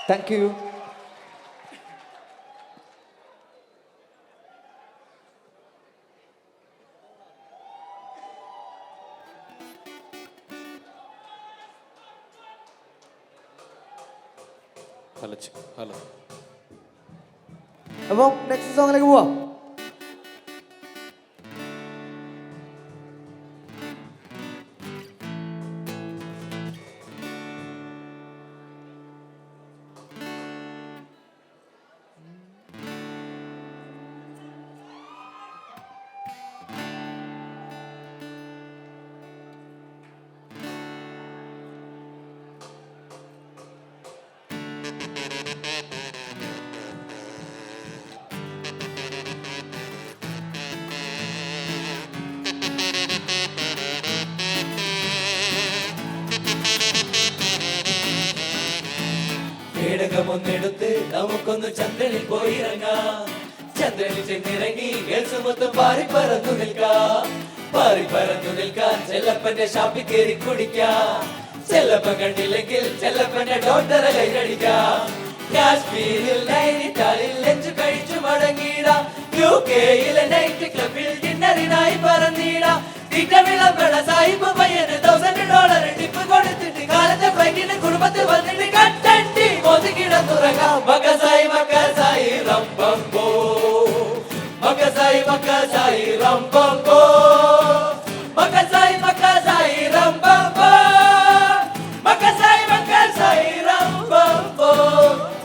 Thank you. ഹലോ അപ്പം നെക്സ്റ്റ് സോങ്ങിലേക്ക് പോവാം. പേടകമൊന്നെടുത്ത് നമുക്കൊന്ന് ചന്ദ്രനിൽ പോയിറങ്ങാം. ചന്ദ്രനിൽ ചെന്നിറങ്ങി ഗേൾസ് മൊത്തം പാറിപ്പറന്നു നിൽക്കാം. പാറിപ്പറന്നു നിൽക്കാൻ ചെല്ലപ്പന്റെ ഷാപ്പിൽ കയറി കുടിക്കാം. ചെല്ലപ്പൻ കണ്ടില്ലെങ്കിൽ ചെല്ലപ്പന്റെ ഡോക്ടറെ കൈകടിക്കാം. കാശ്മീരിൽ നൈനിറ്റാളിൽ ലഞ്ച് കഴിച്ചു മടങ്ങിയിടാം. യുകെയിലെ നൈറ്റ് ക്ലബിൽ ഡിന്നറിനായി പറന്നിടാം. വിളമ്പട സാഹിബ് പയ്യന് $1000 ടിപ്പ് കൊടുത്തിട്ട് കാലത്തെ ഫ്ലൈറ്റിന് കുടുംബത്തിൽ വന്നിട്ട് കട്ടണ്ടി ഒതുക്കിടന്നുറങ്ങാം. മക്കസായി മക്കസായി റംബംബോ, മക്കസായി മക്കസായി റംബംബോ, മക്കസായി മക്കസായി റംബംബോ, മക്കസായി മക്കസായി റംബംബോ.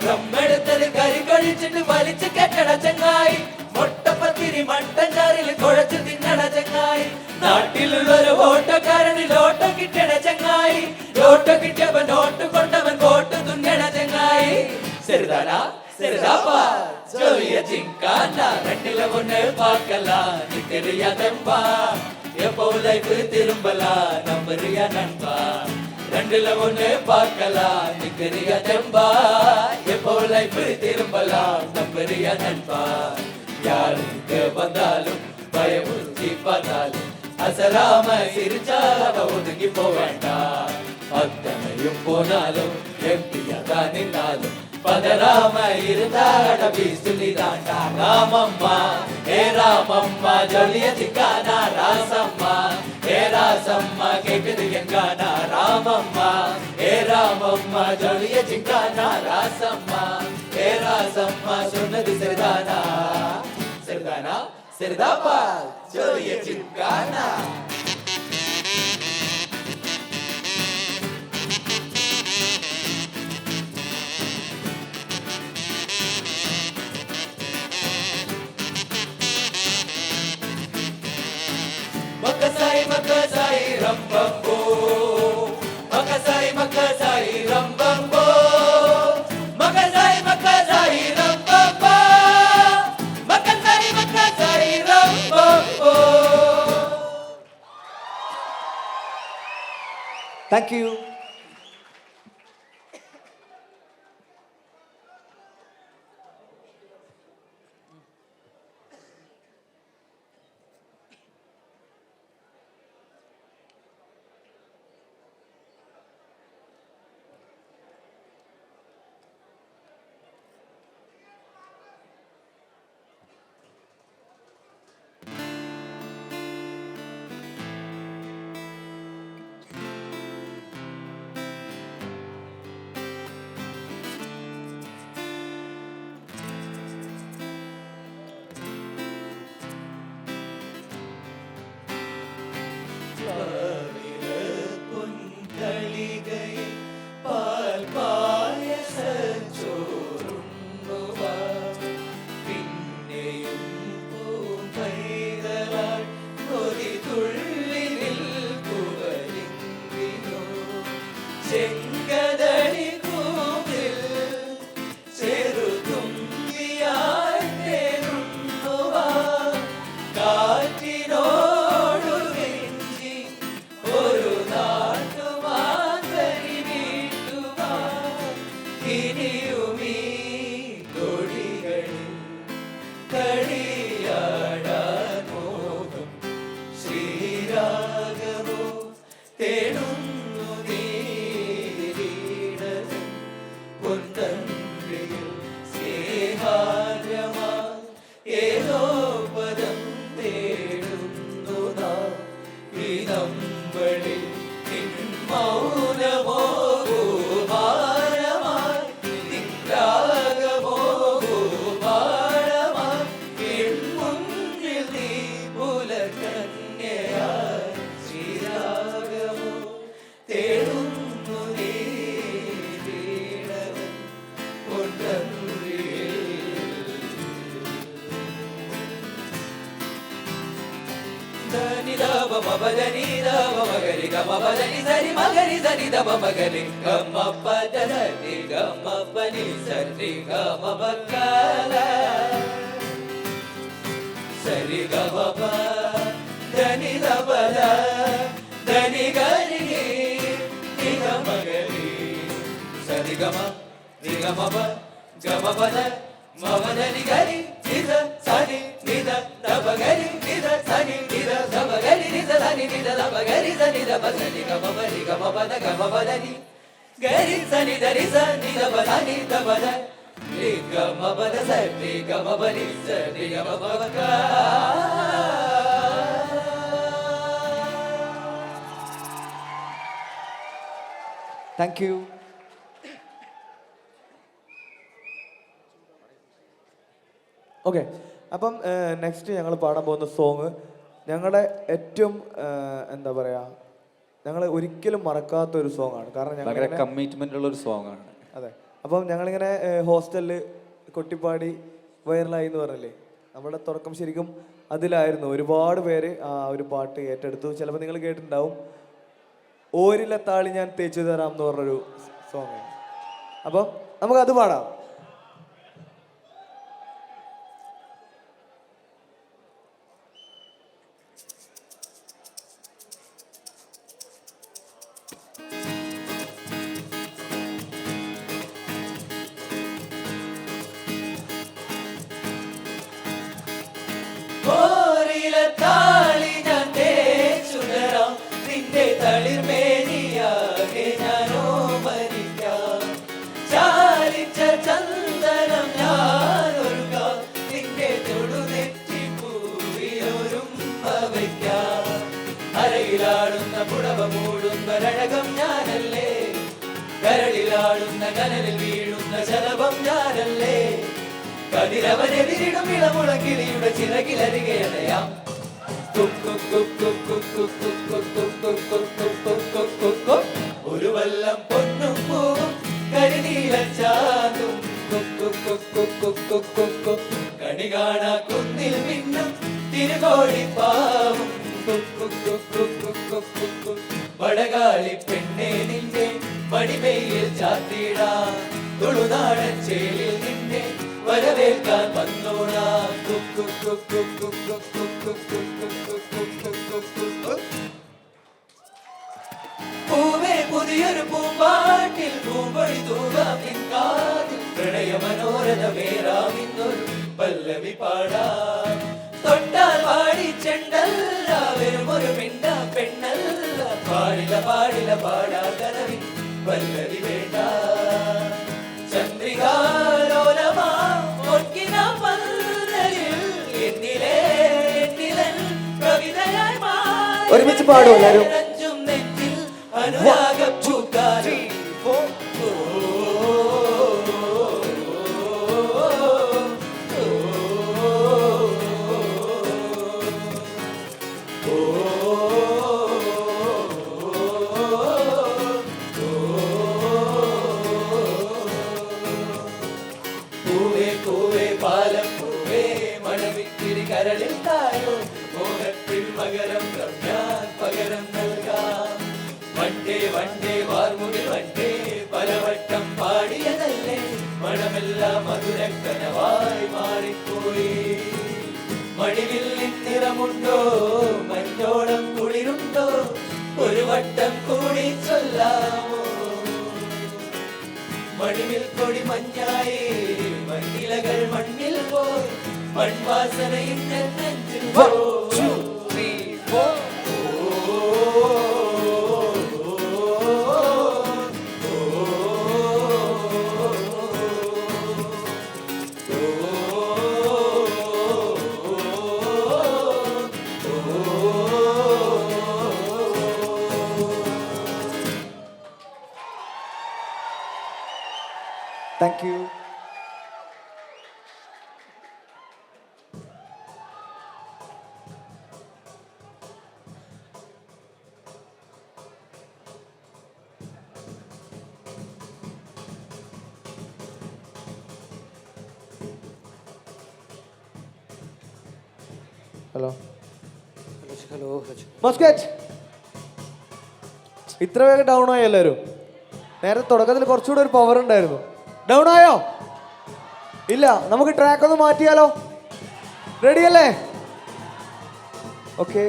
റമ്മെടുത്തത് കരി കഴിച്ചിട്ട് വലിച്ചു കെട്ടട ചങ്ങായി. കുഴച്ച് തിന്നണ ചങ്ങായി നാട്ടിലുള്ളൊരു ഓട്ടക്കാരന് ലോട്ടോ കിട്ടണ ചങ്ങായി ലോട്ടോ കിട്ടിയവൻ നോട്ട് കൊണ്ടവൻ കോട്ട് തുന്നണ ചങ്ങായി ചെറുതാനാ ചെറുതാപ്പാ ജോലിയ ചിങ്കാന ரெண்டுல ஒண்ணு பார்க்கலாம் நீ தெரியாதம்பா எப்போ லைஃப் திரும்பலாம் நம்பறியா நண்பா ரெண்டுல ஒண்ணு பார்க்கலாம் நீ தெரியாதம்பா எப்போ லைஃப் திரும்பலாம் நம்பறியா நண்பா யாருக்கு வந்தாலும் பயமுறுத்தி பார்த்தாலும் அசராம சிரிச்சால ஒதுங்கி போவேண்டாம் அத்தனையும் போனாலும் எம்பியாதான் நின்னாலும் பதராம இருந்தாட பீசுலிதாண்டா ராமம்மா ஏ ராமம்மா ஜொலிய சிக்கானா ராசம்மா ஏ ராசம்மா கேக்குது எங்கானா ராமம்மா ஏ ராமம்மா ஜொலிய சிக்கானா ராசம்மா ஏ ராசம்மா சொன்னது சரிதானா சரிதானா சரிதாப்பா ஜொலிய சிக்கானா Makasai rambambo Makasai rambambo Makasai rambambo Makasai rambambo thank you. ചെങ്കതടി കൂമ്പിൽ ചെറുതുമ്പിയായി തേടുന്നുവാ കാറ്റിനോടു കെഞ്ചി ഒരു നാട്ടുമാന്തരി വീട്ടുവാ ഇനിയുമീ കൊടികളിൽ കളിയാടാൻ മോഹം ശ്രീരാഗമോ തേടുന്നു ഏതോ പദം തേടുന്നു ഇതമ്പടി മൗനമോ ഭാരമായി നിരാഗമോ ഭാരമായി മുന്നിൽ നീ പുലകന്യയായി ശ്രീരാഗമോ തേടുന്നു നീ വീണവൻ കൊണ്ടറിയിൽ ധനി ദവ മപദനി ദവ മഗരി ഗമ പദനി സരി മഗരി സരി ദവ മഗരി ഗമ പദനി ഗമ പനി സരി ഗമ പകല സരി ഗമ പ ധനി ദവല ധനി ഗരി നി ഗമ ഗരി സരി ഗമ നി ഗമ പ ഗമ പദ മപദനി ഗരി നിദ സരി നിദ ദവ ഗരി നിദ സരി നിദ ദവ ഗരി നിദ സരി നിദ ദവ ഗരി സരി ദവ സരി ഗമ പരി ഗമ പദ ഗമ പദനി ഗരി സനി ദരി സനി ദവ സനി ദവ ദ രി ഗമ പദ സരി ഗമ പരി സരി ഗമ പദ ഗ താങ്ക് യു. ഓക്കെ, അപ്പം നെക്സ്റ്റ് ഞങ്ങൾ പാടാൻ പോകുന്ന സോങ് ഞങ്ങളുടെ ഏറ്റവും എന്താ പറയുക, ഞങ്ങൾ ഒരിക്കലും മറക്കാത്ത ഒരു സോങ് ആണ്. കാരണം ഭയങ്കര ഞങ്ങൾ കമ്മിറ്റ്മെന്റ് ഉള്ള ഒരു സോങ് ആണ്. അതെ, അപ്പം ഞങ്ങളിങ്ങനെ ഹോസ്റ്റലിൽ കൊട്ടിപ്പാടി വൈറലായി എന്ന് പറഞ്ഞില്ലേ, നമ്മുടെ തുടക്കം ശരിക്കും അതിലായിരുന്നു. ഒരുപാട് പേര് ആ ഒരു പാട്ട് ഏറ്റെടുത്തു. ചിലപ്പോൾ നിങ്ങൾ കേട്ടിട്ടുണ്ടാവും, ഓരിലെ താളി ഞാൻ തേച്ചു തരാം എന്ന് പറഞ്ഞൊരു സോങ്. അപ്പം നമുക്കത് പാടാം. ഓരിലെ താളി ഞാൻ തേച്ചു തരാം, നിന്റെ തളിർമേനിയാകെ ഞാനോ മരിക്കാം. ചാലിച്ച ചന്ദനം ഞാനൊരുക്കാം, നിന്റെ തൊടുനെറ്റി പൂവിലൊരും വയ്ക്കാം. അരയിലാടുന്ന പുടവ മൂടുന്നൊരഴകം ഞാനല്ലേ, കരളിലാടുന്ന കനലിൽ വീഴുന്ന ശലഭം ഞാനല്ലേ. കതിരവനെതിരിടും ഇളമുളക്കിളിയുടെ ചിറകിലരികയടയാം. ഒരു വല്ലം പൊന്നും പൂവും കരിനീല ചാതും കണി കാണാ കുന്നിൽ മിന്നും തിരുകോഴിപ്പാവും. വടകാളി പെണ്ണെ നിന്റെ മണിമയിൽ ചാത്തിടാ, തുളുനാടൻ ചേലിൽ നിന്നെ വരവേൽക്കാൻ വന്നോടാ. പൂവേ പുതിയൊരു പൂമ്പാട്ടിൽ പൂമ്പൊഴി തൂകാം നിൻ കാതിൽ, പ്രണയ മനോരഥ വേറാമിന്നൊരു പല്ലവി പാടാം. തൊട്ടാൽ പാടി ചെണ്ടല്ല, വെറുമൊരു മിണ്ട പെണ്ണല്ല, പാടില പാടില പാടാ കനവിൻ പല്ലവി വേണ്ട. ചന്ദ്രികാലോലമാ പൊൻകിന പന്തലിൽ എന്നിലെ എന്നിലൻ കവിതയായി മാറി. ഒരുമിച്ച് പാടും എല്ലാവരും. നെഞ്ചും നെഞ്ചിൽ അനുരാഗം പൂക്കാരി. പൂവേ പൂവേ പാലപ്പൂവേ മണവിത്തിരി കരളിൽ തായോ, മോഹത്തിൽ മകരം ഞാൻ പകരം നൽകാം. വണ്ടേ വണ്ടേ വാർമുകിൽ വണ്ടേ പലവട്ടം പാടിയതല്ലേ, മണമെല്ലാം മധുരക്കനവായി മാറിപ്പോയി. മണിവില്ലിൻ നിറമുണ്ടോ, മഞ്ഞോളം കുളിരുണ്ടോ, ഒരു വട്ടം കൂടി ചൊല്ലാമോ. മണിവിൽ കൊടി മഞ്ഞായി മണ്ണിലകൾ മണ്ണിൽ പോയി, മൺവാസനയിൽ നെഞ്ചിൽ താങ്ക് യു. ഹലോ മസ്കറ്റ്, ഇത്ര വേഗം ഡൗൺ ആയി എല്ലാവരും? നേരത്തെ തുടക്കത്തിൽ കുറച്ചുകൂടെ ഒരു പവർ ഉണ്ടായിരുന്നു. ഡൗൺ ആയോ? ഇല്ല. നമുക്ക് ട്രാക്ക് ഒന്ന് മാറ്റിയാലോ? റെഡിയല്ലേ? ഓക്കെ.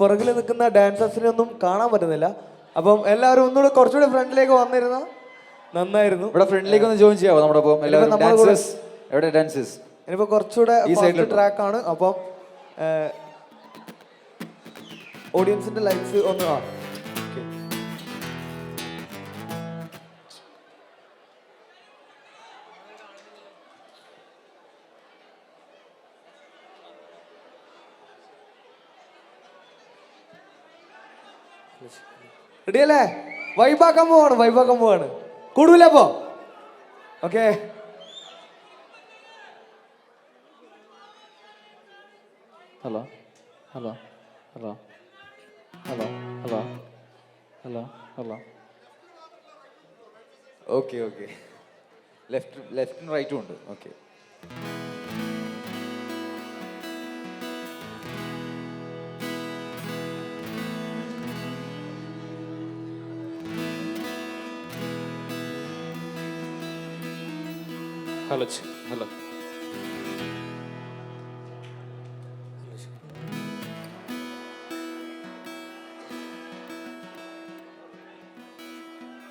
പുറകിൽ നിൽക്കുന്ന ഡാൻസേഴ്സിനെ ഒന്നും കാണാൻ പറ്റുന്നില്ല. അപ്പം എല്ലാവരും ഒന്നുകൂടെ കുറച്ചുകൂടെ ഫ്രണ്ടിലേക്ക് വന്നിരുന്ന നന്നായിരുന്നു. ഇവിടെ ഫ്രണ്ടിലേക്ക് ഒന്ന് ജോയിൻ ചെയ്യാവോ നമ്മുടെ ഒപ്പം എല്ലാവരും? ഡാൻസേഴ്സ് എവിടെ? ഡാൻസേഴ്സ് ഇനിയിപ്പോൾ കുറച്ചുകൂടെ ട്രാക്കാണ്. അപ്പം ഓഡിയൻസിന്റെ ലൈക്സ് ഒന്ന് റെഡി അല്ലേ? വൈബാക്കാൻ പോവാണ്. കൂടുതലേ അപ്പോ okay. Hello hello hello hello hello hello hello. Okay okay. ലെഫ്റ്റും റൈറ്റും ഉണ്ട്. Okay. Hello hello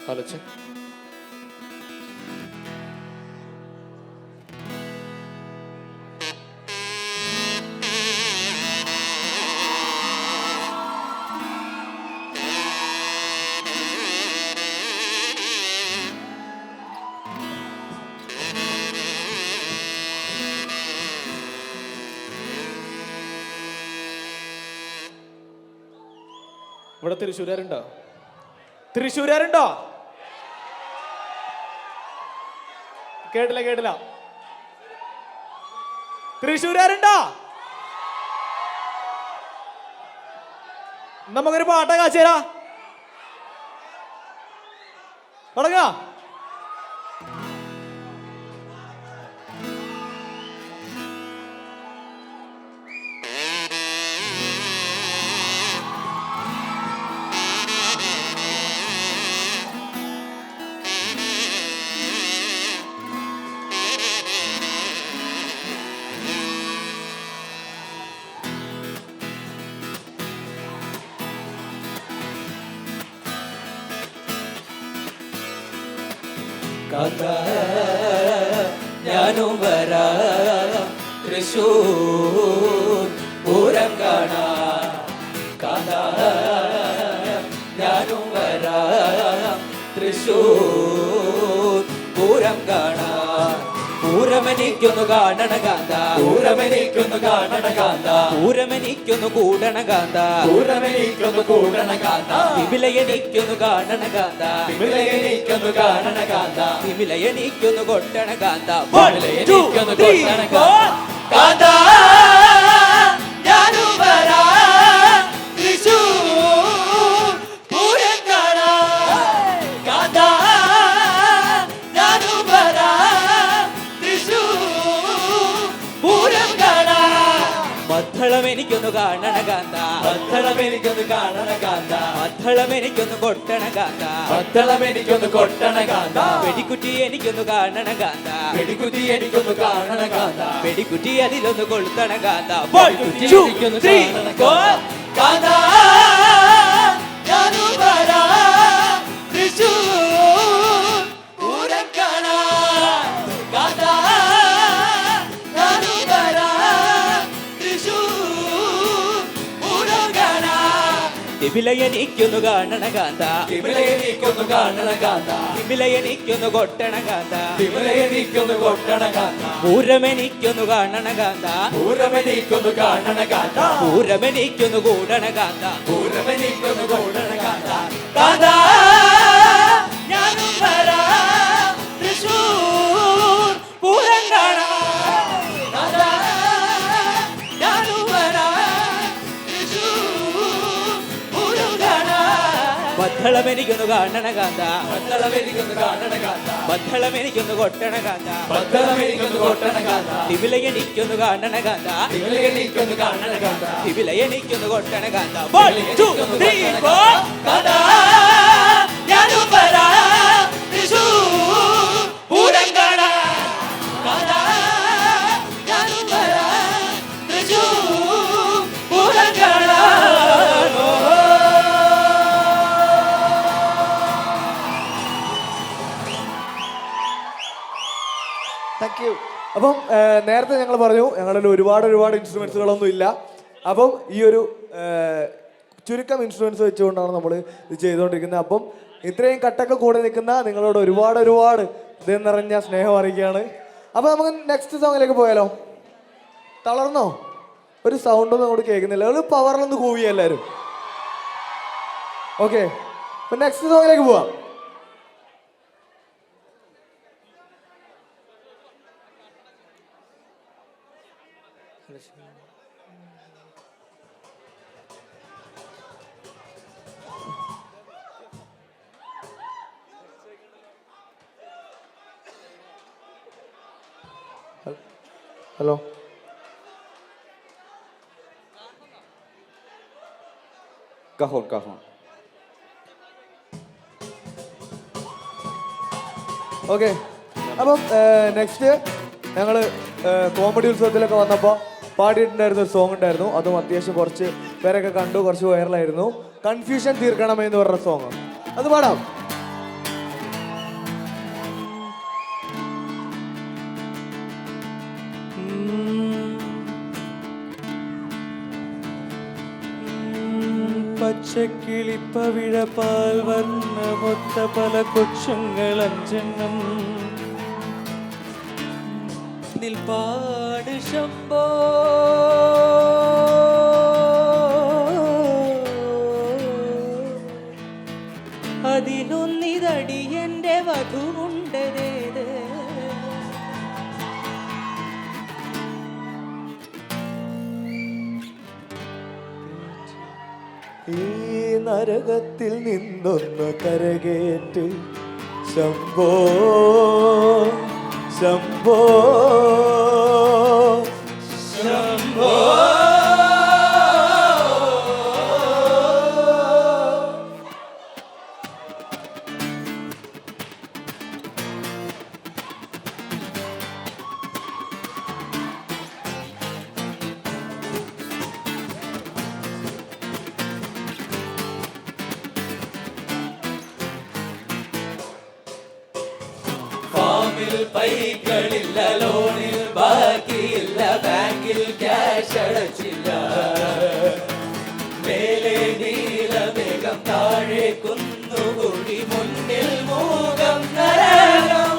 hello check. ഇവിടെ തൃശ്ശൂരുകാരുണ്ടോ? തൃശ്ശൂരുകാരുണ്ടോ? കേട്ടില്ല. തൃശ്ശൂരുകാരുണ്ടോ? നമുക്കൊരു പാട്ട കാച്ചേരാ. തുടങ്ങാ. ഞാനും വരാം തൃശ്ശൂർ പൂരം കാണാൻ. ഞാനും വരാം തൃശ്ശൂർ പൂരം കാണാൻ. പൂരമെനിക്കൊന്നു കാണണ കാന്ത, പൂരമെനിക്കൊന്നു കാണണ കാന്ത, പൂരമെനിക്കൊന്നു കൂടണ കാന്ത, പൂരമെനിക്കൊന്നു കൂടണ കാന്ത, വിമിലയെനിക്കൊന്നു കാണണ കാന്ത, വിമിലയെനിക്കൊന്നു കാണണ കാന്ത, വിമിലയെനിക്കൊന്നു കൊട്ടണ കാന്ത, വിമിലയെനിക്കൊന്നു കൊട്ടണ കാന്ത. ഞാനും വരാം തൃശ്ശൂർ പൂരം കാണാൻ. കാന്ത ഞാനും വരാം തൃശ്ശൂർ പൂരം കാണാൻ. മദ്ദളമെനിക്കൊന്നു കാണണ കാന്ത, മദ്ദളമെനിക്കൊന്നു കാണണ കാന്ത, മദ്ദളമെനിക്കൊന്നു കൊട്ടണ കാന്ത, മദ്ദളമെനിക്കൊന്നു കൊട്ടണ കാന്ത, വെടിക്കുട്ടി എനിക്കൊന്നു കാണണ കാന്ത, വെടിക്കുട്ടി എനിക്കൊന്നു കാണണ കാന്ത, വെടിക്കുട്ടി അതിലൊന്ന് കൊളുത്തണ കാന്ത, എനിക്കൊന്നു കാണണ കാന്ത. ഞാനും വരാം തൃശ്ശൂർ പൂരം കാണാൻ. കാന്ത ഞാനും വരാം തൃശ്ശൂർ പൂരം കാണാൻ. വിമിലയെനിക്കൊന്നു കാണണ കാന്ത, വിമിലയെനിക്കൊന്നു കാണണ കാന്ത, വിമിലയെനിക്കൊന്നു കൊട്ടണ കാന്ത, വിമിലയെനിക്കൊന്നു കൊട്ടണ കാന്ത, പൂരമെനിക്കൊന്നു കാണണ കാന്ത, പൂരമെനിക്കൊന്നു കാണണ കാന്ത, പൂരമെനിക്കൊന്നു കൂടണ കാന്ത, പൂരമെനിക്കൊന്നു കൂടണ കാന്ത. കാന്ത ഞാനും വരാം തൃശ്ശൂർ പൂരം കാണാൻ. കാന്ത ഞാനും വരാം തൃശ്ശൂർ പൂരം കാണാൻ. മദ്ദളമെനിക്കൊന്നു കാണണ കാന്ത, മദ്ദളമെനിക്കൊന്നു കാണണ കാന്ത, മദ്ദളമെനിക്കൊന്നു കൊട്ടണ കാന്ത, മദ്ദളമെനിക്കൊന്നു കൊട്ടണ കാന്ത, വിമിലയെനിക്കൊന്നു കാണണ കാന്ത, വിമിലയെനിക്കൊന്നു കാണണ കാന്ത, വിമിലയെനിക്കൊന്നു കൊട്ടണ കാന്ത. കാന്ത ഞാനും വരാം തൃശ്ശൂർ പൂരം കാണാൻ. കാന്ത ഞാനും വരാം തൃശ്ശൂർ പൂരം കാണാൻ. അപ്പം നേരത്തെ ഞങ്ങൾ പറഞ്ഞു ഞങ്ങളിൽ ഒരുപാട് ഇൻസ്ട്രുമെന്റ്സുകളൊന്നും ഇല്ല. അപ്പം ഈ ഒരു ചുരുക്കം ഇൻസ്ട്രുമെന്റ്സ് വെച്ചുകൊണ്ടാണ് നമ്മൾ ഇത് ചെയ്തുകൊണ്ടിരിക്കുന്നത്. അപ്പം ഇത്രയും കട്ടൊക്കെ കൂടെ നിൽക്കുന്ന നിങ്ങളോട് ഒരുപാട് ഇത് നിറഞ്ഞ സ്നേഹം അറിയിക്കുകയാണ്. അപ്പോൾ നമുക്ക് നെക്സ്റ്റ് സോങ്ങിലേക്ക് പോയാലോ? തളർന്നോ? ഒരു സൗണ്ടൊന്നും അങ്ങോട്ട് കേൾക്കുന്നില്ല. ഒരു പവറിലൊന്ന് കൂവി എല്ലാവരും. ഓക്കെ, അപ്പം നെക്സ്റ്റ് സോങ്ങിലേക്ക് പോവാം. Hello, cajon. ഓക്കെ, അപ്പം നെക്സ്റ്റ് ഞങ്ങൾ കോമഡി ഉത്സവത്തിലൊക്കെ വന്നപ്പോൾ പാടിയിട്ടുണ്ടായിരുന്ന ഒരു സോങ് ഉണ്ടായിരുന്നു. അതും അത്യാവശ്യം കുറച്ച് പേരൊക്കെ കണ്ടു, കുറച്ച് വൈറലായിരുന്നു. കൺഫ്യൂഷൻ തീർക്കണമെന്ന് പറഞ്ഞ സോങ്, അത് പാടാം. പച്ചക്കിളിപ്പവിഴപാൽ വർണ്ണമൊത്ത പല കൊച്ചുങ്ങൾ അഞ്ചെണ്ണം നിൽപ്പാട് ശംഭോ അതിനൊന്നിതടിയന്റെ വധുവുണ്ടതേത് ഈ നരകത്തിൽ നിന്നൊന്ന് കരകേറ്റ് ശംഭോ ശംഭോ ശംഭോ. പൈകളില്ല, ലോണിൽ ബാക്കിയില്ല, ബാങ്കിൽ ക്യാഷ് അടച്ചില്ല, മേലെ നീലമേഘം താഴെ കുന്നുകൂടി, മുന്നിൽ മൂകം നരകം,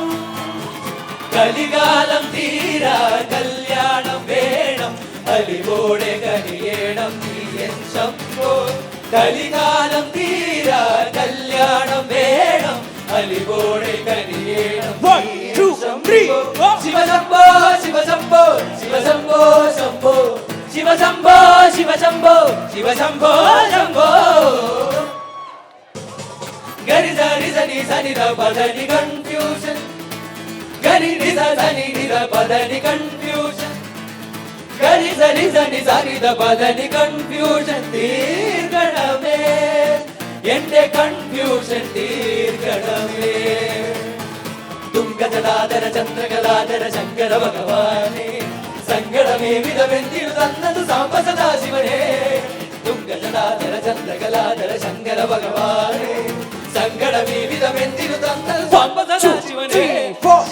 കലികാലം തീരാ കല്യാണം വേണം, അലിവോടെ കനിയേണം നീയൻ ശംഭോ, കലികാലം തീരാ കല്യാണം വേണം, അലിവോടെ കനിയേണം ശിവശംഭോ ശിവശംഭോ ശിവശംഭോ ശംഭോ ശിവശംഭോ ശിവശംഭോ ശിവശംഭോ ശംഭോ. ഗരി സരി സനി സനി ധ പദനി കൺഫ്യൂഷൻ, ഗരി നി സ സനി നി ധ പദനി കൺഫ്യൂഷൻ, ഗരി സനി സനി സനി ധ പദനി കൺഫ്യൂഷൻ. തീർക്കണമേ എന്റെ കൺഫ്യൂഷൻ തീർക്കണമേ. തുങ്കജടാധര ചന്ദ്രകലാധര ശങ്കര ഭഗവാനെ, സങ്കടമേ വിധമെന്തിനു തന്നത് സാംബ സദാശിവനെ. തുങ്കജടാധര ചന്ദ്രകലാധര ശങ്കര ഭഗവാനെ, സങ്കടമേ വിധമെന്തിനു തന്നത് സാംബ സദാശിവനെ.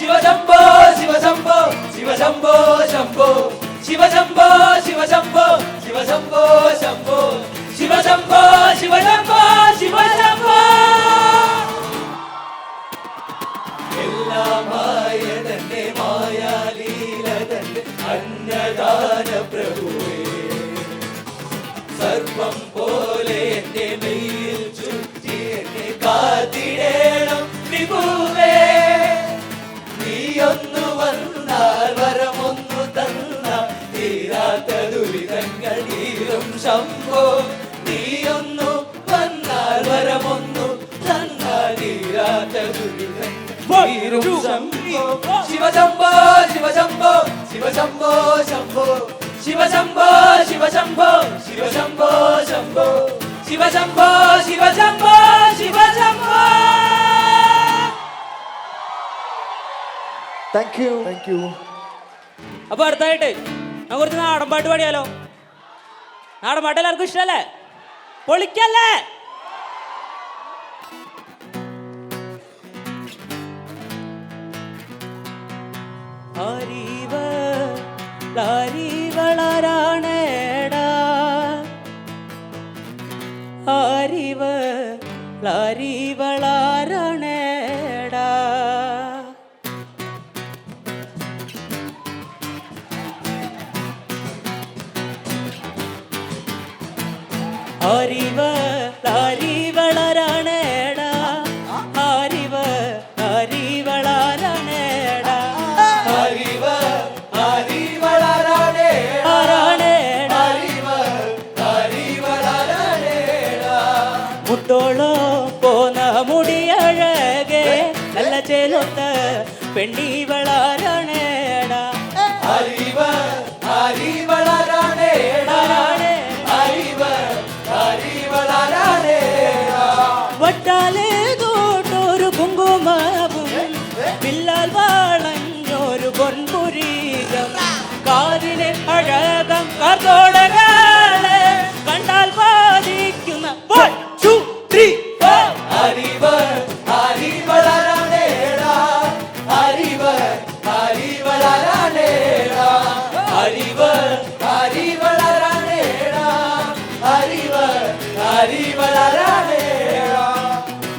ശിവശംഭോ ശിവശംഭോ ശിവശംഭോ ശംഭോ ശിവശംഭോ ശിവശംഭോ ശിവശംഭോ ശംഭോ ശിവശംഭോ ശിവശംഭോ ശിവശംഭോ. എല്ലാമായ തന്നെ മായാലീല തന്നെ അന്നദാന പ്രഭുവേ, സർപ്പം പോലെ എന്റെ മെയ്യിൽ ചുറ്റി എന്നെ കാത്തിടേണം വിഭുവേ. നീയൊന്നു വന്നാൽ വരമൊന്നു തന്നാൽ തീരാത്ത ദുരിതങ്ങൾ തീരും ശംഭോ. നീയൊന്നു വന്നാൽ വരമൊന്നു തന്നാൽ തീരാത്ത ദുരിതങ്ങൾ തീരും ശംഭോ. ശിവശംഭോ ശിവശംഭോ ശിവശംഭോ ശംഭോ ശിവശംഭോ ശിവശംഭോ ശിവശംഭോ ശംഭോ ശിവശംഭോ ശിവശംഭോ ശിവശംഭോ. Thank you. അപ്പൊ അടുത്തായിട്ട് ഞാൻ കുറച്ച് നാടൻ പാട്ട് പാടിയാലോ? നാടൻ പാട്ട് എല്ലാവർക്കും ഇഷ്ടമല്ലേ? പൊളിക്കല്ലേ? ലാരിവളാരാണേടാ ലാരിവളാരാണേടാ ലാരിവളാരാണേടാ ലാരിവളാരാണേടാ മുട്ടോളോ പോന്ന മുടിയഴകെ നല്ല ചേലൊത്ത പെണ്ണീവളാരാണേടാ വട്ടാലേ തോട്ടൊരു കുങ്കുമാവും പില്ലാൽ വളഞ്ഞൊരു പൊൻപുരീകം കാതിലെ അഴകം കർത്തോടകളെ കണ്ടാൽ ബാധിക്കുന്ന 1 2 3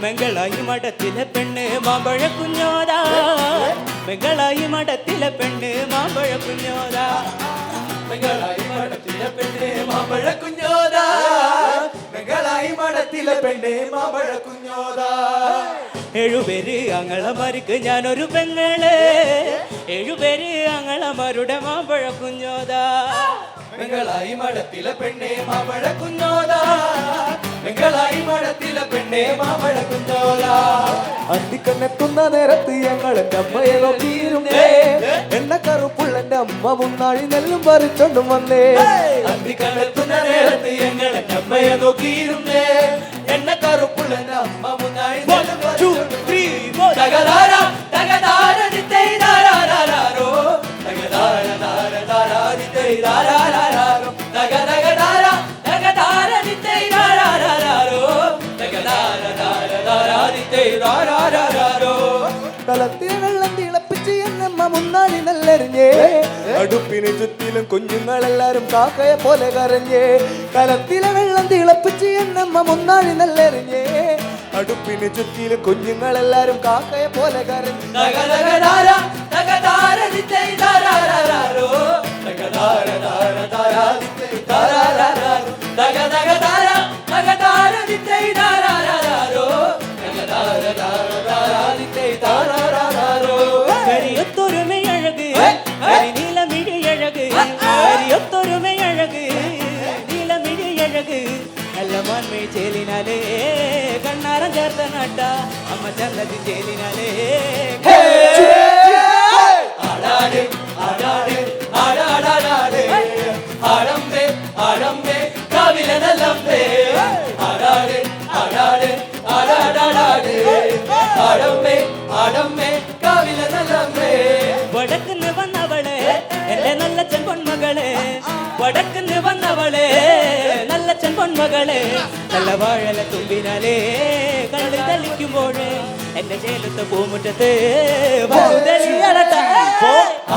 മെങ്കളായി മഠത്തിലെ പെണ്ണ് മാമ്പഴ കുഞ്ഞോതാ മെങ്കളായി മഠത്തിലെ പെണ്ണ് മാമ്പഴ കുഞ്ഞോതാ മെങ്കളായി മഠത്തിലെ പെണ്ണെ മാമ്പഴ കുഞ്ഞോദാ മെങ്കളായി മഠത്തിലെ പെണ്ണെ മാമ്പഴ കുഞ്ഞോദാ ഏഴുപേര് അങ്ങളമാർക്ക് ഞാനൊരു പെങ്ങള് ഏഴുപേര് അങ്ങളമാരുടെ മാമ്പഴ കുഞ്ഞോതാ മെങ്കളായി മഠത്തിലെ പെണ്ണെ മാമ്പഴ കുഞ്ഞോദാ മെങ്കളായി മഠത്തിലെ പെണ്ണെ മാമ്പഴ കുഞ്ഞോദാ അന്തിക്കണ്ണെത്തുന്ന നേരത്ത് ഞങ്ങൾ എൻ്റെ അമ്മയെ നോക്കിയിരുന്നേ എണ്ണ കറുപ്പുള്ളെന്റെ അമ്മ മുന്നാഴി നെല്ലും പറിച്ചോണ്ടും വന്നേ അന്തിക്കണ്ണെത്തുന്ന നേരത്ത് ഞങ്ങൾ അമ്മയെ നോക്കിയിരുന്നേ എണ്ണ കറുപ്പുള്ളെന്റെ അമ്മ മുന്നായി തകതാര തകതാര നിത്തൈതാരാരോ തകതാര താര താരാതിത്തൈതാരാരോ തകതകതാര തകതാര നിത്തൈതാരാരോ തകതാര താര താരാതിത്തൈതാരാരോ കലത്തിലെ വെള്ളം തിളപ്പിച്ച് എന്നമ്മ മുന്നാഴി നെല്ലെറിഞ്ഞേ അടുപ്പിന് ചുറ്റിലും കുഞ്ഞുങ്ങളെല്ലാരും കാക്കയെ പോലെ കരഞ്ഞേ കലത്തിലെ വെള്ളം തിളപ്പിച്ച് എന്നമ്മ മുന്നാഴി നെല്ലെറിഞ്ഞേ അടുപ്പിന് ചുറ്റിലും കുഞ്ഞുങ്ങളെല്ലാരും കാക്കയെ പോലെ കരഞ്ഞു തകതകതാര തകതാര നിത്തൈതാരാരോ തകതാര താര താരാതിത്തൈതാരാരോ തകതകതാര തകതാര നിത്തൈതാരാരോ തകതാര താര താരാതിത്തൈതാരാരോ കരിയൊത്തൊരുമയഴക് നീലമിഴിയഴക് കരിയൊത്തൊരുമയഴക് നീലമിഴിയഴക് നല്ല മാൻമേ ചേലിനാലേ കണ്ണാരം ചേർത്ത നട്ട അമ്മ ചന്തത്തി ചേലിനാലേ ആടാട് ആടാട് ആടാടാടാട് ആടമ്പേ ആടമ്പേ കാവില നല്ലമ്പേ ആടാട് ആടാട് ആടാടാടാട് ആടമ്പേ ആടമ്പേ കാവില നല്ലമ്പേ വടക്കുന്ന് വന്നവളെ എന്റെ നല്ലച്ചൻ പൊന്മകളെ വടക്കുന്ന് വന്നവളെ നല്ലച്ചൻ പൊന്മകളെ നല്ല വാഴല തുമ്പിനാലേ കണ്ടു തളിക്കുമ്പോഴേ എന്റെ ചേലത്തെ പൂമുറ്റത്ത്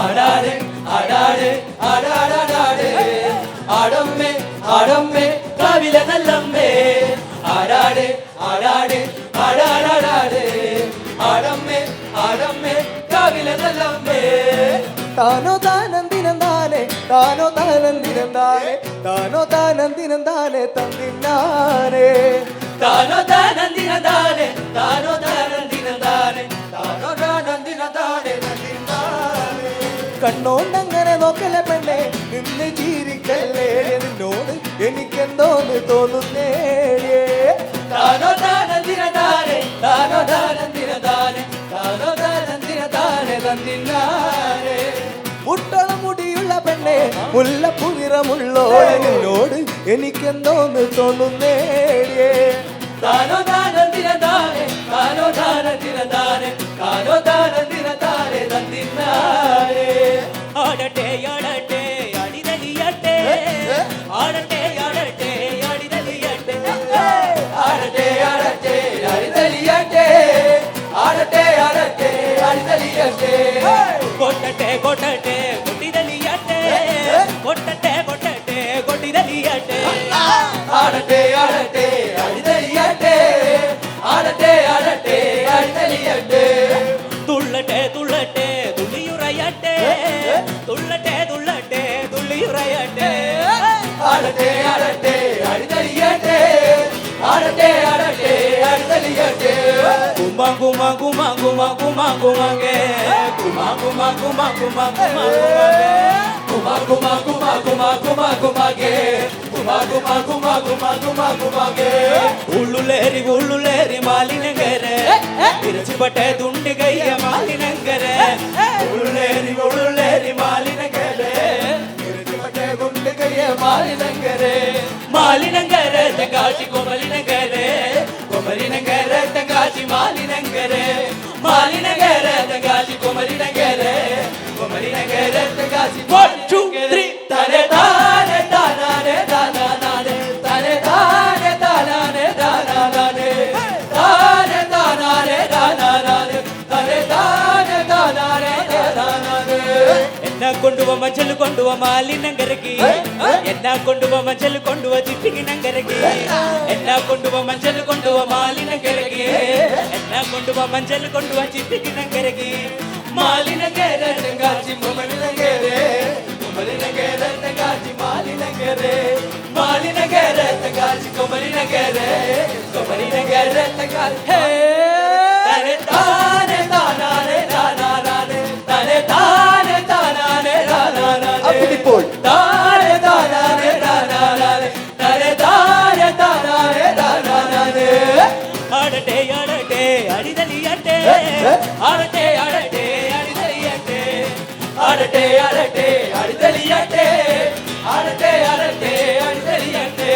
ആടാട് ആടാട് ആടാടാടാട് ആടമ്മേ ആടമ്മേ കാവില നല്ലമ്മേ ആടാട് ആടാട് ആടാടാടാട് ആടമ്മേ ആടമ്മേ കാവില നല്ലമ്മേ താനോ താനന്ദിനം താനെ താനോ താനന്ദിനം താനെ താനോ താനന്ദിനം താനെ തന്നിന്നാനേ താനോ താനന്ദിന താനെ താനോ താനന്ദിന താനെ താനോ താനന്ദിന താനെ നന്ദിനാനേ കണ്ണോണ്ടങ്ങനെ നോക്കല പെണ്ണെ നിന്ന് ചീരിക്കല്ലേ നിന്നോട് എനിക്കെന്തോന്ന് തോന്നുന്നേ താനോ താനന്ദിന താനെ താനോ താനന്ദിന താനെ താനോ താനന്ദിന താനെ നന്ദിനാനേ മുട്ടളം മുടിയുള്ള പെണ്ണെ മുല്ലപ്പൂ നിറമുള്ളോടെ നിന്നോട് എനിക്കെന്തോന്ന് തോന്നുന്നേ താനോ താനന്ദിന താനെ താനോ താനന്ദിന താനെ താനോ താനന്ദിന താനെ നന്ദിനാനേ ആടട്ടെ ആടട്ടെ അടിതലിയട്ടെ ആടട്ടെ ആടട്ടെ അടിതലിയട്ടെ ആടട്ടെ ആടട്ടെ അടിതലിയട്ടെ ആടട്ടെ ആടട്ടെ അടിതലിയട്ടെ കൊട്ട കൊട്ടട്ടെ കൊട്ടട്ടെ കൊട്ടിരലിയട്ടെ കൊട്ടട്ടെ കൊട്ടട്ടെ കൊട്ടിരലിയട്ടെ ആടട്ടെ ആടട്ടെ അടിതലിയട്ടെ ആടട്ടെ ആടട്ടെ അടിതലിയട്ടെ തുള്ളട്ടെ തുള്ളട്ടെ തുള്ളിയുറയട്ടെ തുള്ളട്ടെ തുള്ളട്ടെ തുള്ളിയുറയട്ടെ ആടട്ടെ ആടട്ടെ അടിതലിയട്ടെ ആടട്ടെ ആടട്ടെ അടിതലിയട്ടെ കുമാ കുമാ കുമാ കുമാ കുമാ കുമാകേ കുമാ കുമാ കുമാ കുമാ കുമാ കുമാ കുമാ കുമാ കുമാ കുമാകേ കുമാ കുമാ കുമാ കുമാ കുമാ കുമാകേ ഉള്ളുലേരി ഉള്ളുലേരി മാലിനങ്കരെ ഇരച്ചിപ്പട്ടെ തുണ്ട് കയ്യ മാലിനങ്കരെ ഉള്ളുലേരി ഉള്ളുലേരി മാലിനങ്കരെ ഇരച്ചിപ്പട്ടെ തുണ്ട് കയ്യ മാലിനങ്കരെ മാലിനങ്കരെ തെങ്കാശി കൊമലിനങ്കരെ കൊമലിനങ്കരെ തെങ്കാശി മാലിനങ്കരെ മാലിനങ്കരെ തെങ്കാശി കൊമലിനങ്കരെ കൊമലിനങ്കരെ തെങ്കാശി 1 2 3 തനെ താനെ താനാനെ താനാനെ തനെ താനെ താനാനെ താനാനെ താനെ താനാനെ താനാനെ തനെ താനെ താനാനെ താനാനെ എന്നാ കൊണ്ടുവ മഞ്ചൽ കൊണ്ടുവ മാലിനങ്കരക്ക് എന്നാ കൊണ്ടുവ മഞ്ചൽ കൊണ്ടുവ ചിട്ടിക്കിനങ്കരക്ക് എന്നാ കൊണ്ടുവ മഞ്ചൽ കൊണ്ടുവ മാലിനങ്കരക്ക് എന്നാ കൊണ്ടുവ മഞ്ചൽ കൊണ്ടുവ ചിട്ടിക്കിനങ്കരക്ക് മാലിനങ്കരെ തെങ്കാശി മുമലിനങ്കരെ മുമലിനങ്കരെ തെങ്കാശി മാലിനങ്കരെ മാലിനങ്കരെ തെങ്കാശി കൊമലിനങ്കരെ കൊമലിനങ്കരെ തെങ്കാശി തനെ താനെ താനാനെ താനാനെ തനെ താനെ താനാനെ താനാനെ ഇപ്പോൾ താനെ താനാനെ താനാനെ തനെ താനെ താനാനെ താനാനെ ആടട്ടെ ആടട്ടെ അടിതലിയട്ടെ ആടട്ടെ ആടട്ടെ അടിതലിയട്ടെ ആടട്ടെ ആടട്ടെ അടിതലിയട്ടെ ആടട്ടെ ആടട്ടെ അടിതലിയട്ടെ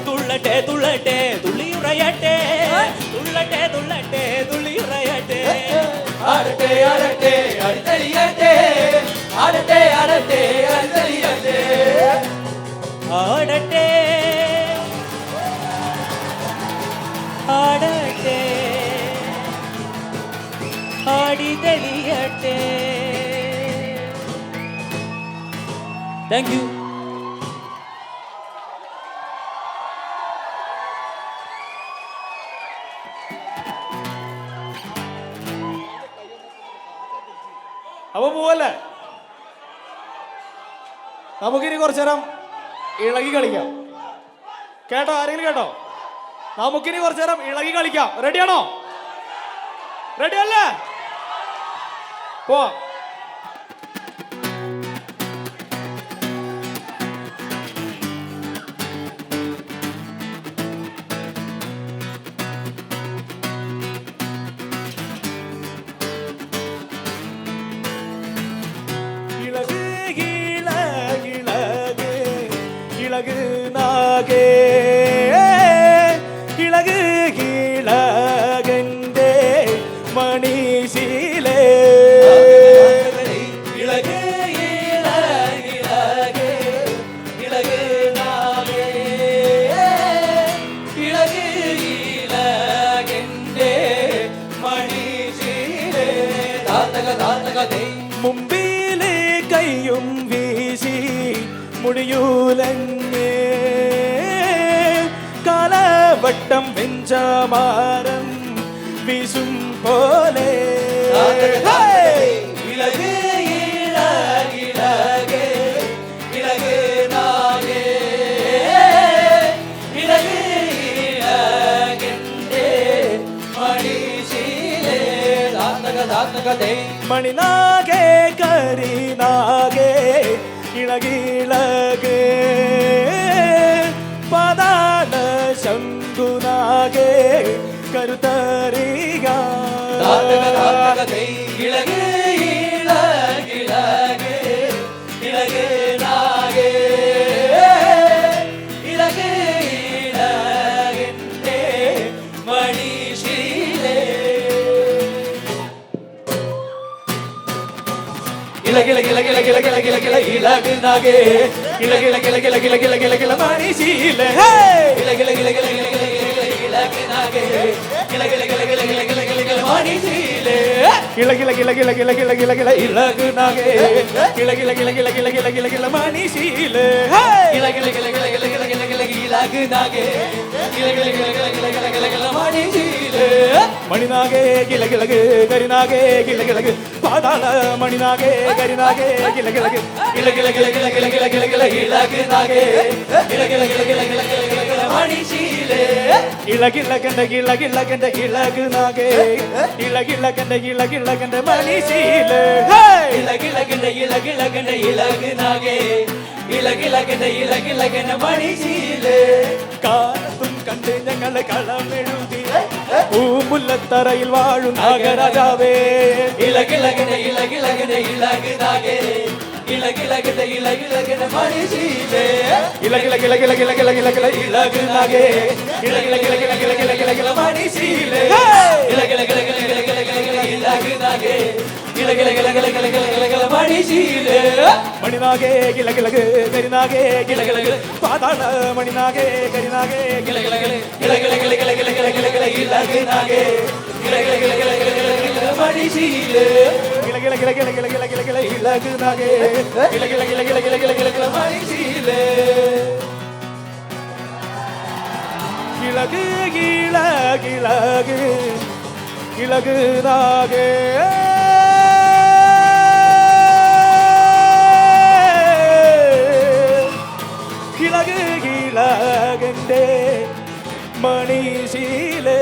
തുള്ളട്ടെ തുള്ളട്ടെ തുള്ളിയുറയട്ടെ തുള്ളട്ടെ തുള്ളട്ടെ തുള്ളിയുറയട്ടെ ആടട്ടെ ആടട്ടെ അടിതലിയട്ടെ ആടട്ടെ ആടട്ടെ അടിതലിയട്ടെ ആടട്ടെ ആടട്ടെ ആടിതലിയട്ടെ താങ്ക് യു അപ്പൊ പോവല്ലേ നമുക്കിനി കുറച്ചു നേരം ഇളകി കളിക്കാം കേട്ടോ ആരെങ്കിലും കേട്ടോ നമുക്കിനി കുറച്ചു നേരം ഇളകി കളിക്കാം റെഡിയാണോ റെഡിയല്ലേ പോവാം ഇളക് ഇളക് ഇളക് ഇളക് നാഗേ ഇളക് ഇളകന്റെ മണിശീലേ ഇളക് ഇളക് ഇളക് നാഗേ ഇളക് ഇളകന്റെ മണിശീലേ താതക താതക ദേ മുമ്പിലെ കയ്യും വീശി മുടിയൂലങ്ങേ കാലവട്ടം വെഞ്ചമാരം വീശും പോലെ ഇളക് ഇളക് ഇളക് ഇളക് നാഗേ ഇളക് ഇളകന്റെ മണിശീലേ താതക താതക ദേ മണിനാഗേ കരിനാഗേ ഇളകിളകേ പാതാള ശംഖുനാഗേ കരുത്തറിയ താതക താതക ദേ ഇളക് ഇളക് ഇളക് ഇളക് നാഗേ ഇളക് ഇളകന്റെ മണിശീലേ ഇളകിള കിള കിള കിള കിള കിള കിള ഇളക് നാഗേ ഇളകിള കിള കിള കിള കിള കിള കിള മണിശീലേ ഇളകിള കിള കിള കിള കിള കിള കിള ഇളക് നാഗേ ഇളകിള കിള കിള കിള കിള കിള കിള മണിശീലേ കിള കിള കിള കിള കിള കിള കിള കിള ഇളകുനാകെ കിള കിള കിള കിള കിള കിള കിള കിള മണിശീലേ കിള കിള കിള കിള കിള കിള കിള കിള ഇളകുനാകെ കിള കിള കിള കിള കിള കിള കിള കിള മണിശീലേ മണിനാകെ കിള കിളക് കരിനാകെ കിള കിളക് പാതാള മണിനാകെ കരിനാകെ കിള കിളക് കിള കിള കിള കിള കിള കിള കിള കിള ഇളകുനാകെ കിള കിള കിള കിള കിള കിള കിള കിള മണിശീലേ ഇളകിളകണ്ട ഇളകിളകണ്ട ഇളകുനാകെ ഇളകിളകണ്ട ഇളകിളകണ്ട മണിശീലേ ഇളകിളകണ്ട ഇളകിളകണ്ട ഇളകുനാകെ ഇളകിളകണ്ട ഇളകിളകണ്ട മണിശീലേ കാലത്തും കണ്ട് ഞങ്ങളെ കളമെഴുതി പൂമുല്ലത്തറയിൽ വാഴും നാഗരാജാവേ ഇളകിളകണ്ട ഇളകിളകണ്ട ഇളകുനാകെ ഇളകിളകണ്ട ഇളകിളകണ്ട മണിശീലേ ഇളകിളകിളകിളകിളകിളകിള ഇളകുനാകെ ഇളകിളകിളകിളകിളകിളകിള മണിശീലേ ഇളകിളകിളകിളകിളകിളകിള ഇളകുനാകെ ഇളകിളകിളകിളകിളകിളകിള മണിശീലേ മണിനാകെ കിളകിളക് കരിനാകെ കിളകിളക് പാതാള മണിനാകെ കരിനാകെ ഇളകിളകിള ഇളകിളകിളകിളകിളകിളകിള ഇളകുനാകെ ഇളകിളകിളകിളകിളകിളകിള മണിശീലേ കിളകിളകിളകിളകിളകിളകിള ഇളകുനാകെ ഇളകിളകിളകിളകിളകിളകിളകിള മണിശീലേ കിളക് കിളകിളക് കിളകുനാകെ കിളക് കിളകന്റെ മണിശീലേ